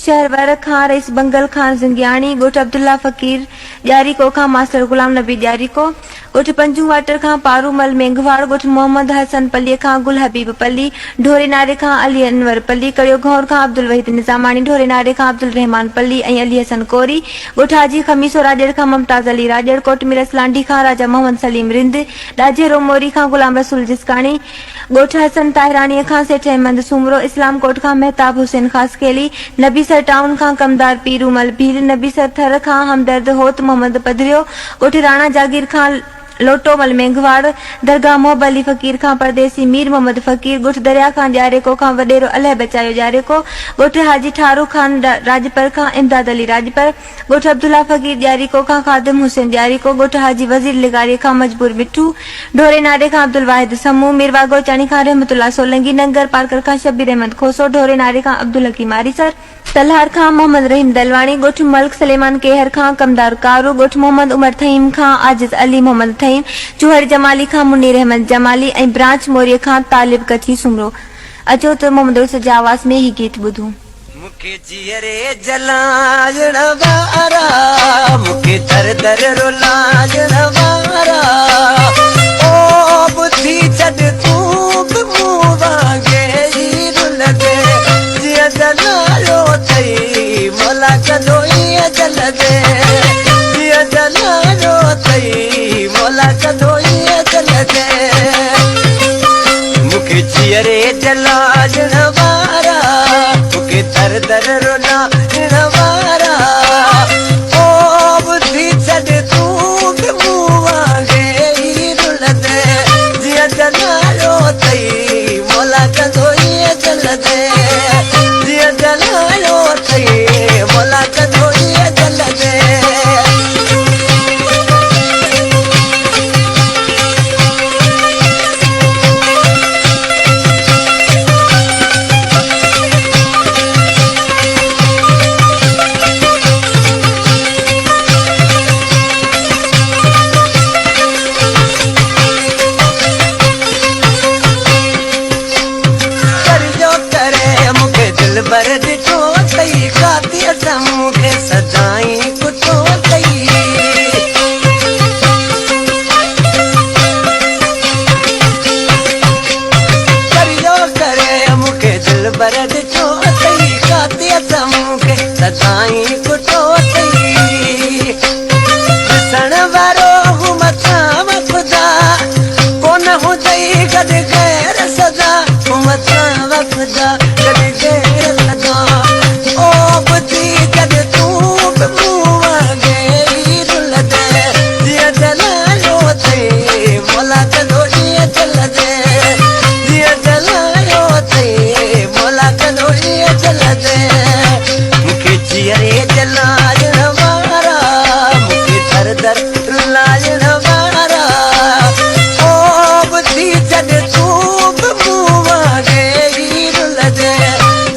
शहरवर खां रईस बंगल खान जिंगियाणी, गोठ अब्दुल्ला फकीर ॾियारी को खां मास्टर गुलाम नबी ॾियारी को, गोठ पंजू वाटर खां पारूमल मेंघवाड़, गोठ मोहम्मद हसन पल्ली खां गुल हबीब पल्ली, ढोरे नारे खां अली अनवर पल्ली, कड़ियो घौर खां अब्दुल वहीद निज़ामानी, ढोरे नारे खां अब्दुल रहमान पल्ली ऐं अली हसन कोरी, गोठ हाजी खमीसो राजड़ खां मुमताज अली राजड़, कोट मिरस लांडी खां राजा मोहम्मद सलीम रिंद, ॾाजेरो मोरी खां गुलाम रसूल जिसकाणी, गोठ हसन ताहिरानी खां सेठ अहमद सुमरो, इस्लाम कोट खां मेहताब हुसैन खासकेली, नबीसर टाउन खां कमदार पीरूमल भील, नबीसर थर खां हमदर्द होत मोहम्मद पधरियो, गोठ राणा जागीर खां लोटोमल मेंघवाड़, दरगाह मोहब अली फकीर खां परदेसी मीर मोहम्मद फकीर, गोठ दरिया खां ॾियारेको खां वॾेरो अलह बचायो ॾियारेको, गोठ हाजी ठारू खान राजपर खां इमदाद अली राजपर, गोठ अब्दुल्ला फकीर ॾियारीको खां खादिम हुसैन ॾियारीको, गोठ हाजी वज़ीर लिगारी खां मजबूर मिठू, ढोरे नारे खां अब्दुल वाहिद समू, मीरवा गोचाणी खां रहमतुल्लाह सोलंगी, नंगर पार्कर खां शबीर अहमद खोसो, ढोरे नारे खां अब्दुल हकीम आरीसर, तलहार खां मोहम्मद रहीम दलवाणी, गोठ मल्क सलेमान केहर खां कमदार कारू, गोठ मोहम्मद उमर थईम खां आजिज अली मोहम्मद थईम, चूहर जमाली खां मुनीर अहमद जमाली ऐं ब्रांच मोरीअ खां तालिब कथी सुमरो। अचो त मोहम्मद उर्स जे आवाज़ में ही गीत ॿुधूं। मुखे जियरे जलाजण वारा, मुखे दर दर रुलाजण वारा, ओ बुद्धि छॾ तूं बि मूं वांगे ई रुलंदे, जीअं जलायो अथई मोला कदो ईअं जलंदे, जीअं जलायो अथई मोला कदो ईअं जलंदे, मुखे जियरे जलाजण वारा, मुखे दर दर रुलाजण वारा, ओ बुद्धि छॾ तूं बि मूं वांगे ई रुलंदे, जीअं जलायो अथई मोला कदो ईअं जलंदे, जीअं जलायो अथई मोला कदो ईअं जलंदे। बर ॾिठो अथई कातीअ सां मूंखे सदाई कुठो अथई, करियो करे मूंखे दिल बर ॾिठो अथई कातीअ सां मूंखे सदाई कुठो अथई, ॾिसण वारो हूं मथां वफ़दा कोन हुजई गॾु गैर सदा, हूं मथां वफ़दा गॾु गैर सदा, ओ बुद्धि छॾ तूं बि मूं वांगे ई रुलंदे, जीअं जलायो अथई मोला कदो ईअं जलंदे, जीअं जलायो अथई मोला कदो ईअं जलंदे, मुखे जियरे जलाजण वारा, मुखे दर दर रुलाजण वारा, ओ बुद्धि छॾ तूं बि मूं वांगे ई रुलंदे,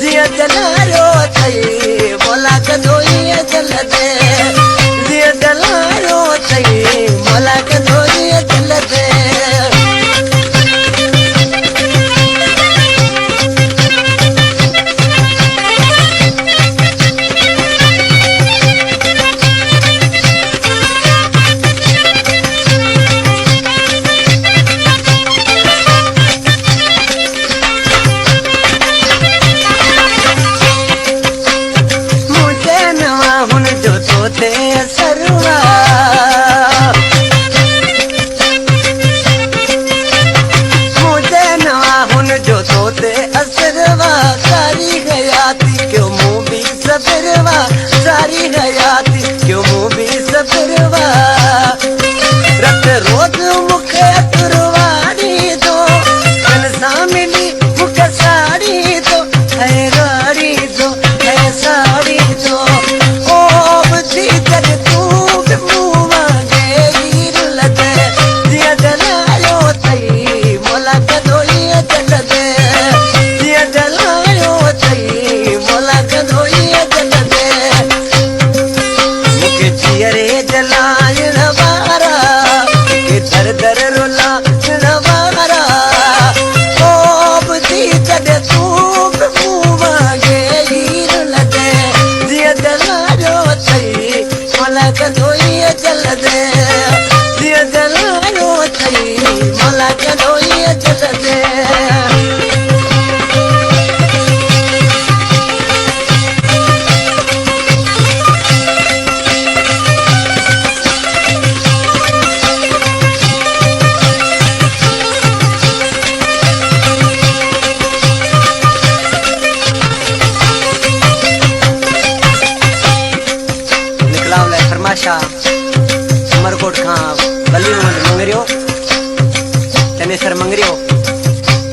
जीअं जलायो अथई मोला कदो ईअं जलंदे, जीअं जलायो अथई मोला कदो ईअं जलंदे। असरवा मुझे नवा हुन जो तोते असरवा, सारी हयाती क्यों मुँह भी सफरवा, सारी हयाती क्यों मुँह भी सफरवा, रत रोज मुखे अतरवाड़ी दो, कल सा मिली मुखे साड़ी दो, है गाड़ी दो, है साड़ी दो, ओ बुद्धि छॾ तूं बि मूं वांगे ई रुलंदे, जीअं जलायो अथई मोला कदो ईअं जलंदे, जीअं जलायो अथई मोला कदो ईअं जलंदे। मला कदोई जल दे दिया जल रो थई मला कदोई जल दे फरमाशा उमरकोट खां बली मोहम्मद मंगरियो तनेसर मंगरियो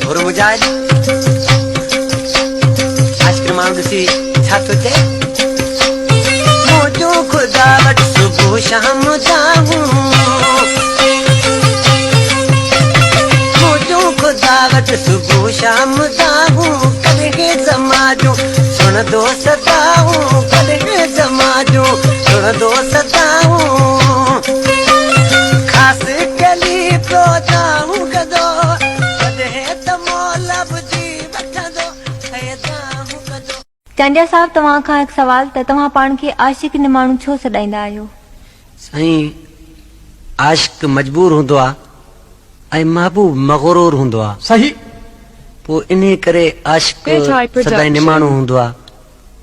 और मुजाहिद आशिक माण्हू ॾिसी छा थो चए मुंहिंजो ख़ुदा वटि सुबुह शाम जाऊं मुंहिंजो ख़ुदा वटि सुबुह शाम जाऊं कॾहिं समाजूं सुणंदो सदाऊं कॾहिं समाजूं सुणंदो सदाऊं ख़ासि कली पियो जाऊं कदो कॾहिं त मौलब जी वठंदो जाऊं कदो। चांडिया साहब तव्हां खां हिकु सवाल त तव्हां पाण खे आशिक न माण्हू छो सॾाईंदा आहियो? साईं आशिक मजबूर हूंदो आहे ऐं महबूब मग़रूर हूंदो आहे। सही। पोइ इन करे आशिक सदाईं माण्हू हूंदो आहे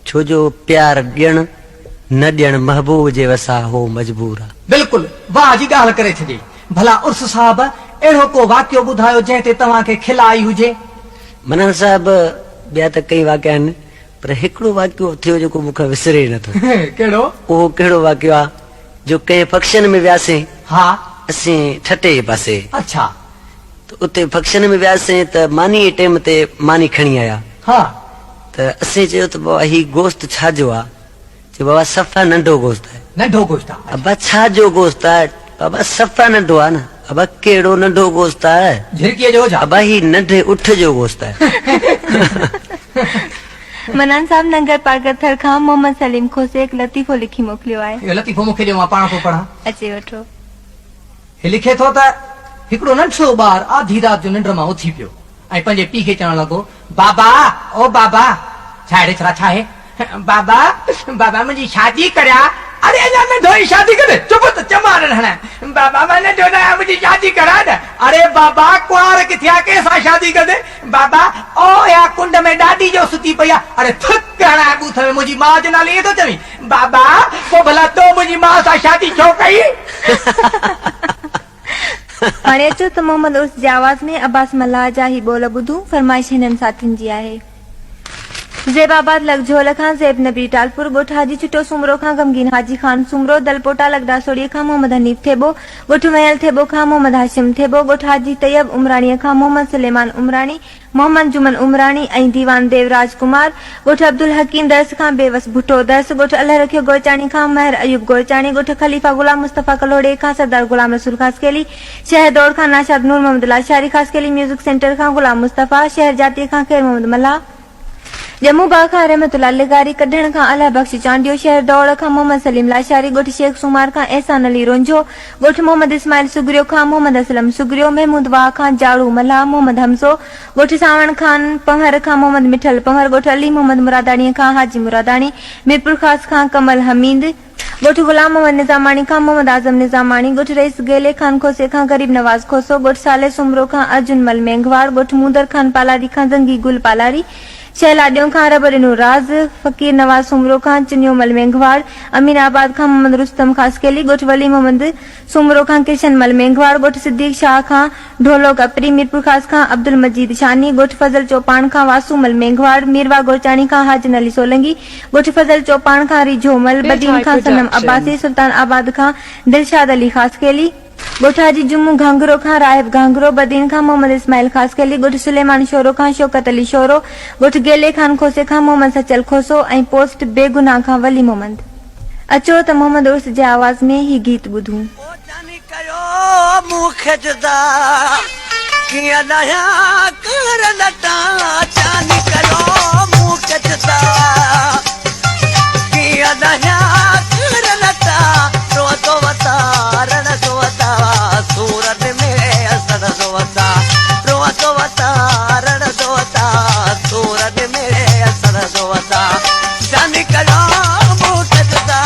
छो जो प्यार ॾियण न ॾियण महबूब जे वसा हो मजबूर आहे। बिल्कुल वाह जी ॻाल्हि करे छॾी। भला उर्स साहब अहिड़ो को वाक़ियो ॿुधायो जंहिं ते तव्हांखे खिल आई हुजे? मनन साहब ॿिया त कई वाक़िया आहिनि पर हिकिड़ो वाक़ियो थियो जेको मूंखे विसरे नथो। कहिड़ो? उहो कहिड़ो वाक़ियो आहे जो कंहिं फंक्शन में वियासीं हा असीं ठटे जे पासे अच्छा त उते फंक्शन में वियासीं त मानी टाइम ते मानी खणी आया हा त असीं चयो त बाबा ही गोश्त छाजो आहे? चयो बाबा सफ़ा नंढो गोश्त आहे। नंढो गोश्त आहे। अबा छाजो गोश्त आहे? बाबा सफ़ा नंढो आहे न। अबा कहिड़ो नंढो गोश्त आहे? झिरकीअ जो हुजा। अबा ही नंढे उठ जो गोश्त आहे। मनन साहब नंगर पार्कर खां मोहम्मद सलीम खोसे हिकु लतीफ़ो लिखी मोकिलियो आहे। इहो लतीफ़ो मूंखे ॾियो मां पाण थो पढ़ां। अचे वठो। हे लिखे थो त हिकिड़ो नंढो ॿार आधी राति जो निंड मां उथी पियो ऐं पंहिंजे पीउ खे चवण लॻो बाबा ओ बाबा छा अहिड़े छा आहे बाबा बाबा मुंहिंजी शादी करिया। अरे अञा नंढो ई शादी करे चुप त चमार हणा बाबा मैं नंढो न मुंहिंजी शादी करा न। अरे बाबा कुंवार किथे आहे कंहिंसां शादी कंदे बाबा ओ या कुंड में ॾाढी जो सुती पई आहे। अरे थक हणा बूथ में मुंहिंजी माउ जे नाले ईअं थो चवीं बाबा पोइ भला तो मुंहिंजी माउ सां शादी छो कई? हाणे अचो त मोहम्मद उर्स जे आवाज़ में अब्बास मल्लाह जा ही ॿोल ॿुधूं। फरमाइश हिननि साथियुनि जी आहे। ज़ेबाबाद लगझोल खां ज़ेब नबी टालपुर ॻोठ हाजी चुटो सुमरो खां गमगीन हाजी खान सुमरो दलपोटा लगदा सोड़ीअ खां मोहम्मद हनीफ थेबो ॻोठ महल थेबो खां मोहम्मद हाशिम थेबो ॻोठ हाजी तैयब उमराणीअ खां मोहम्मद सुलेमान उमराणी मोहम्मद जुमन उमराणी ऐं दीवान देवराज कुमार ॻोठ अब्दुल हकीम दर्स खां बेवस भुट्टो दर्स ॻोठ अल्लाह रखियो गोरचाणी खां महर अयूब गोरचाणी ॻोठ खलीफ़ा गुलाम मुस्तफ़ा कलोड़े खां सरदार गुलाम रसूल ख़ासकेली शहर दौड़ खां नाशाद नूर मोहम्मद लाशारी ख़ासकेली म्यूज़िक सेंटर खां गुलाम मुस्तफ़ा शहर जाती खां खैर मोहम्मद मल्ला जम्मू बाग खां रहमतुल्लाह लिगारी कढण खां अल्लाह बख्श चांडियो शहर दौड़ खां मोहम्मद सलीम लाशारी ॻोठ शेख सुमार खां एहसान अली रोंझो ॻोठ मोहम्मद इस्माइल सुगरियो खां मोहम्मद असलम सुगरियो महमूद वाह खां जाड़ू मल्हा मोहम्मद हमसो ॻोठ सावण खान पंहर खां मोहम्मद मिठल पंहर ॻोठ अली मोहम्मद मुरादाणी खां हाजी मुरादाणी मीरपुर खास खां कमल हमीद ॻोठ गुलाम मोहम्मद निज़ामाणी खां मोहम्मद आज़म निज़ामाणी ॻोठ रईस गेले खान खोसे खां गरीब नवाज खोसो ॻोठ साले सुमरो खां अर्जुन मल मेंघवाड़ ॻोठ मूदर खान पालारी खां जंगी गुल पालारी शहलाडियों खां रबरिनो राज फकीर नवाज सुमरो खां चिनियो मल मेंघवाड़ अमीनाबाद खां मोहम्मद रुस्तम खासकेली ॻोठ वली मोहम्मद सुमरो खां किशन मल मेंघवाड़ ॻोठ सिद्दीक शाह खां ढोलो कपरी मीरपुर खास खां अब्दुल मजीद शानी ॻोठ फजल चौपान खां वासू मल मेंघवाड़ मीरवा गोरचाणी खां हाजन अली सोलंगी ॻोठ फजल चौपान खां रिझो मल बदीन खां सनम अब्बासी सुल्तान आबाद खां दिलशाद अली खासकेली ॻोठ हाजी जुम्मू घांगरो खां राहिब घांगरो बदीन खां मोहम्मद इस्माइल खासकेली ॻोठ सुलेमान शोरो खां शौकत अली शोरो ॻोठ गेले खान खोसे खां मोहम्मद सचल खोसो ऐं पोस्ट बेगुनाह खां वली मोहम्मद। अचो त मोहम्मद उर्स जे आवाज़ में ही गीत ॿुधूं। सूरत में असर सोता रोतो वता रण सोता सूरत में असर सोता जान करो मुकदा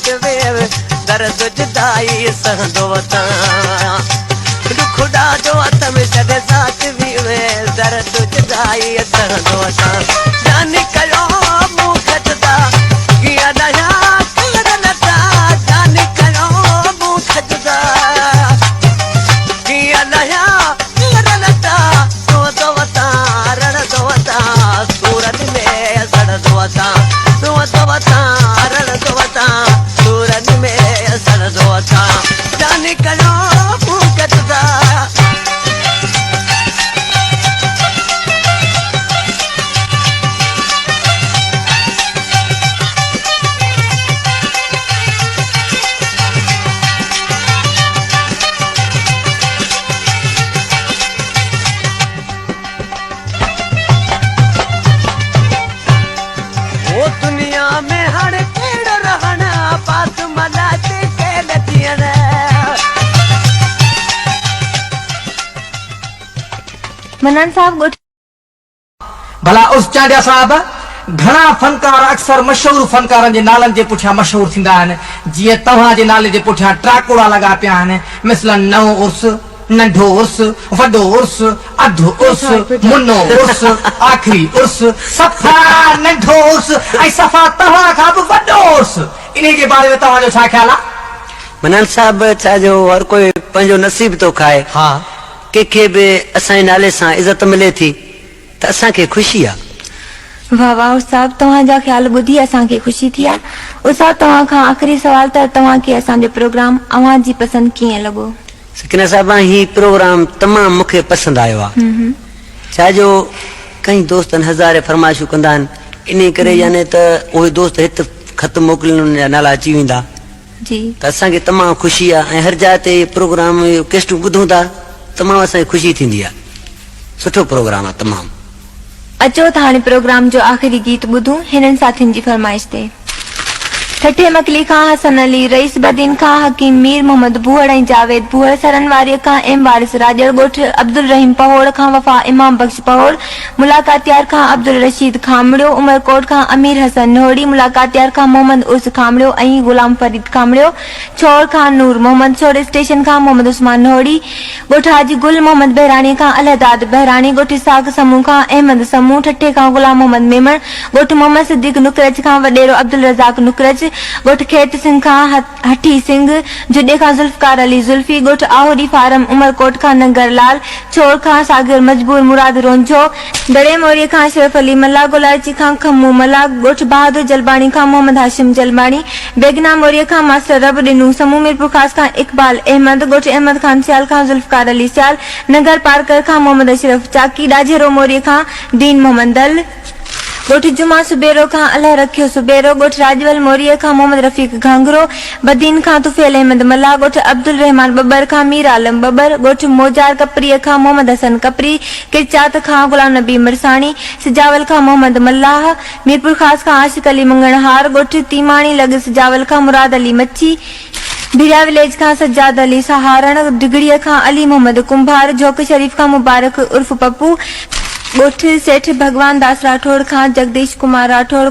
साथ वेव दर्द जुदाई सहंदो वतां दुख ॾाढो हथ में छॾे साथ वे दर्द जुदाई सहंदो वतां जानी कयो मूं खजदा कीअं ॾाढा कलर लटा जानी कयो मूं खजदा कीअं ॾाढा कलर लटा सोदो वतां रणदो वतां सूरत में सड़दो वतां सोदो वतां रणदो वतां सूरत में सड़दो वतां जानी कयो मूं खजदा ओ दुनिया में हर केड़ रहना पास मलाते के लतियन मनन साहब ॻोठ भला उस चांडिया साहब घणा फनकार अक्सर मशहूर फनकारनि जे नालनि जे पुठियां मशहूर थींदा आहिनि जीअं तव्हां जे नाले जे पुठियां ट्राकोड़ा लॻा पिया आहिनि मिसलन नओं उर्स नंढो उर्स वॾो उर्स अधु उर्स मुनो उर्स आख़िरी उर्स सफ़ा नंढो उर्स ऐं सफ़ा तव्हां खां बि वॾो उर्स इन जे बारे में तव्हांजो छा ख़्यालु आहे मनन साहब छा जो हर कोई पंहिंजो नसीब थो खाए हा कंहिंखे बि असांजे नाले सां इज़त मिले थी त असांखे ख़ुशी आहे वाह वाह उस्ताद तव्हांजा ख्याल ॿुधी असांखे ख़ुशी थी आहे उस्ताद तव्हां खां आख़िरी सवाल त तव्हांखे असांजो प्रोग्राम अवां जी पसंदि कीअं लॻो सकीना साहब ही प्रोग्राम तमामु मूंखे पसंदि आयो आहे छा जो कई दोस्तनि हज़ारे फरमाइशूं कंदा आहिनि इन करे याने त उहे दोस्त हिते ख़त मोकिलनि उन जा नाला अची वेंदा जी त असांखे तमामु ख़ुशी आहे ऐं हर जाइ ते प्रोग्राम केस्टूं ॿुधूं था तमामु असांखे ख़ुशी थींदी आहे सुठो प्रोग्राम आहे तमामु अचो त हाणे प्रोग्राम जो आख़िरी गीत ॿुधूं हिननि साथियुनि जी फरमाइश ते ठठे मकली खां हसन अली रईस बदीन खां हकीम मीर मोहम्मद बुहड़ ऐं जावेद बुहड़ सरन वारीअ खां एम वारिस राजड़ ॻोठ अब्दुल रहीम पहोड़ खां वफ़ा इमाम बख्श पहोड़ मुलाकातियार खां अब्दुल रशीद खामड़ियो उमरकोट खां अमीर हसन नोड़ी मुलाकातियार खां मोहम्मद उर्स खामड़ियो ऐं गुलाम फरीद खामड़ियो छोड़ खां नूर मोहम्मद छोड़ स्टेशन खां मोहम्मद उस्मान नोड़ी ॻोठ हाजी गुल मोहम्मद बहरानी खां अलहदाद बहरानी ॻोठ साग समूह खां अहमद समूह ठठे खां गुलाम मोहम्मद मेमण ॻोठ मोहम्मद सिद्दीक नुकरज खां वॾेरो अब्दुल रज़ाक नुकरज ॻोठ खेत सिंह खां हठी सिंह जुॾे खां ज़ुल्फकार अली ज़ुल्फी ॻोठ आहोरी फारम उमरकोट खां नंगर लाल छोड़ खां सागिर मजबूर मुराद रोंझो दड़े मोरीअ खां अशरफ अली मल्ला गुलाची खां खमू मल्ला ॻोठ बहादुर जलबाणी खां मोहम्मद हाशिम जलबाणी बेगना मोरीअ खां मास्टर रब ॾिनू समूह मीरपुर ख़ास खां इकबाल अहमद ॻोठ अहमद खान सियाल खां ज़ुल्फकार अली सियाल नगर पारकर खां मोहम्मद अशरफ चाकी ॾाझेरो मोरीअ खां दीन मोहम्मद दल ॻोठ जुमा सुबेरो खां अल्लाह रखियो सुबेरो ॻोठ राजवल मोरीअ खां मोहम्मद रफ़ीक घांगरो बदीन खां तुफेल अहमद मल्ला ॻोठ अब्दुल रहमान बबर खां मीर आलम बबर ॻोठ मोजार कपरीअ खां मोहम्मद हसन कपरी किरचात खां गुलाम नबी मिरसाणी सिजावल खां मोहम्मद मल्लाह मीरपुर ख़ास खां आशिक अली मंगणहार ॻोठ तीमाणी लॻ सिजावल खां मुराद अली मच्छी भिड़ा विलेज खां सज्जाद अली सहारण डिगड़ीअ खां अली मोहम्मद कुंभार जोक शरीफ खां मुबारक उर्फ पप्पू ॻोठ सेठ भगवान दास राठौड़ खां जगदीश कुमार राठौड़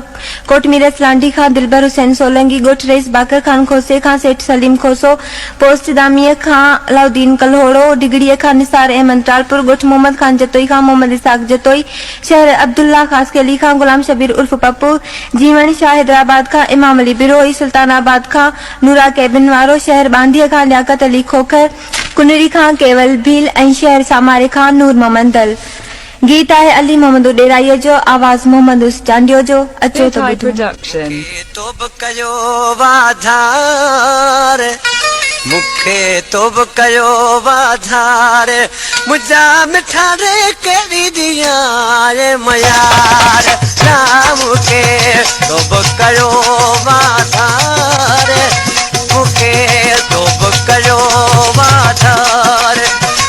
कोट मीरस लांडी खां दिलबर हुसैन सोलंकी ॻोठ रईस बाकर खान खोसे खां सेठ सलीम खोसो पोस्ट दामीअ खां अलाउद्दीन कल्होड़ो डिगड़ीअ खां निसार अहमद टालपुर ॻोठ मोहम्मद खान जतोई खां मोहम्मद इसाक जतोई शहर अब्दुल्ला खास के अली खां गुलाम शबीर उर्फ पप्पू जीवण शाह हैदराबाद खां इमाम अली बिरोही सुल्तानाबाद खां नूरा कैबिन वारो शहर बांधीअ खां लियाकत अली खोखर कुनरी खां केवल भील ऐं शहर सामारे खां नूर मोहम्मद दल गीत आहे अली मोहम्मद डेराईअ जो आवाज़ मोहम्मद उस चांडियो जो अचो त ॿुधो तो बि कयो वाधार मूंखे तो बि कयो वाधार मुंहिंजा मिठा रे कहिड़ी दियार मयार राम खे तो बि कयो वाधार मूंखे तो बि कयो वाधार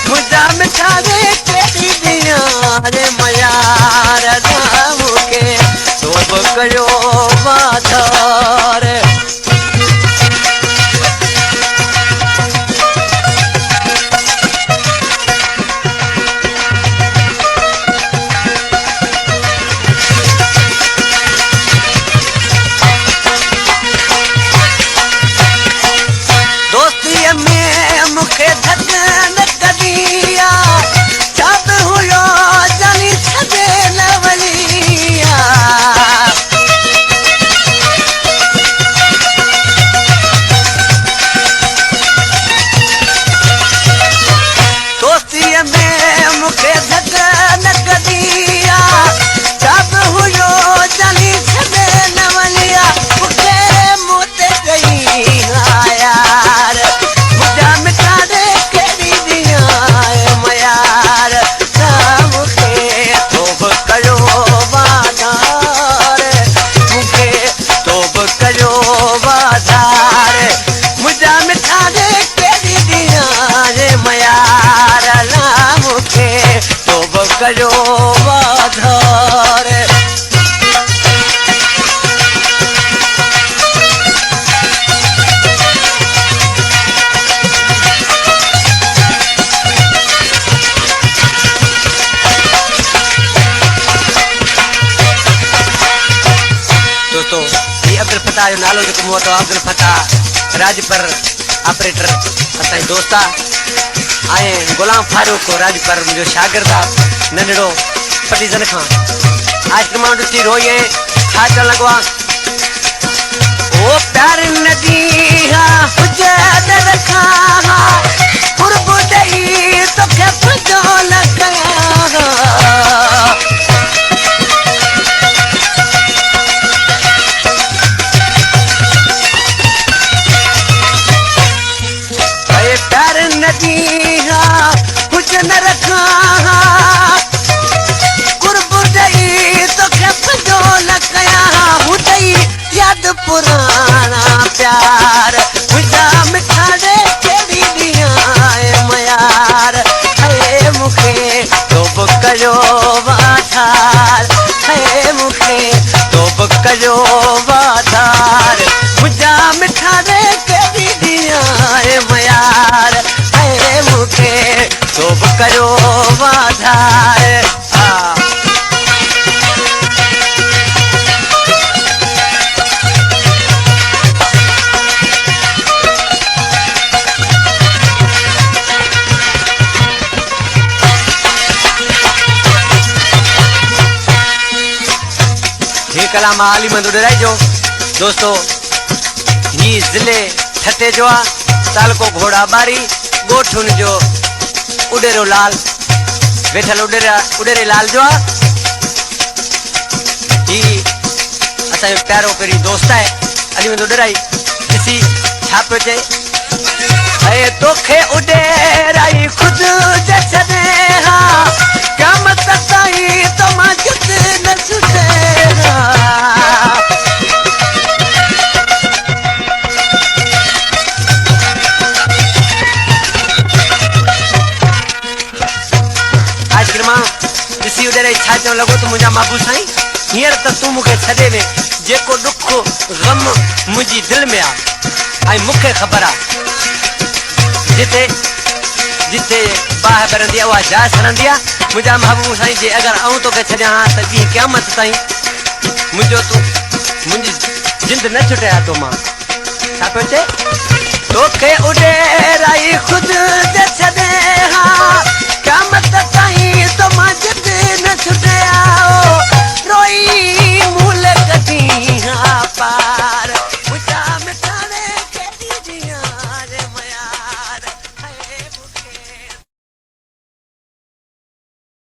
मुंहिंजा मिठा रे कहिड़ी दियार मयार राम खे तो बि कयो वाधार कयो वाधार दोस्तों ये अब्दुल फताह जो नालो जेको मूं वटि आहे अब्दुल फताह राजपर ऑपरेटर असांजी दोस्त आहे ऐं गुलाम फारूक राजपर मुंहिंजो शागिर्द आहे नंढड़ो पटीजन खां आज मां ॾिसी रोई ऐं छा चवणु लॻो आहे ओ प्यार नदी हुजे रखां कुर्ब ॾेई तोखे पुॼो न कयां प्यार नदी हुजन रखा कुर्ब ॾेई तोखे पुॼो न कयां हुजई यादि पुराणा प्यार मुंहिंजा मिठाड़े कहिड़ी ॾींहं मयार हे मूंखे तो बि कयो वाधार हे मूंखे तो बि कयो वाधार मुंहिंजा मिठाड़े कहिड़ी ॾींहं मयार हे मूंखे तो बि कयो वाधार हे कलाम आली मंदो डराइजो दोस्तों ही जिले ठटे जो आ तालको घोड़ा बारी गोठुन जो उडेरो लाल वेठल उडेरे लाल जो आ ही असांजो प्यारो पहिरीं दोस्त आहे अली मंदो डराई ॾिसी छा पियो चए ऐं तोखे उडेराई ख़ुदि जे छॾे हा क़यामत ताईं तो मां जुत न छुटे ॾिसी उॾे छा चवणु लॻो त मुंहिंजा माबू साईं हींअर त तूं मूंखे छॾे वे जेको ॾुख ग़म मुंहिंजी दिलि में आहे ऐं मूंखे ख़बर आहे जिते जिते बाहि भरंदी आहे उहा जाइ सड़ंदी आहे मुंहिंजा महबूब साईं जे अगरि आऊं तोखे छॾियां हा त ॾींहुं क़यामत ताईं मुंहिंजो तूं मुंहिंजी जिंद न छुटे हा तो मां छा पियो चए तोखे उॾेराई ख़ुदि जे छॾे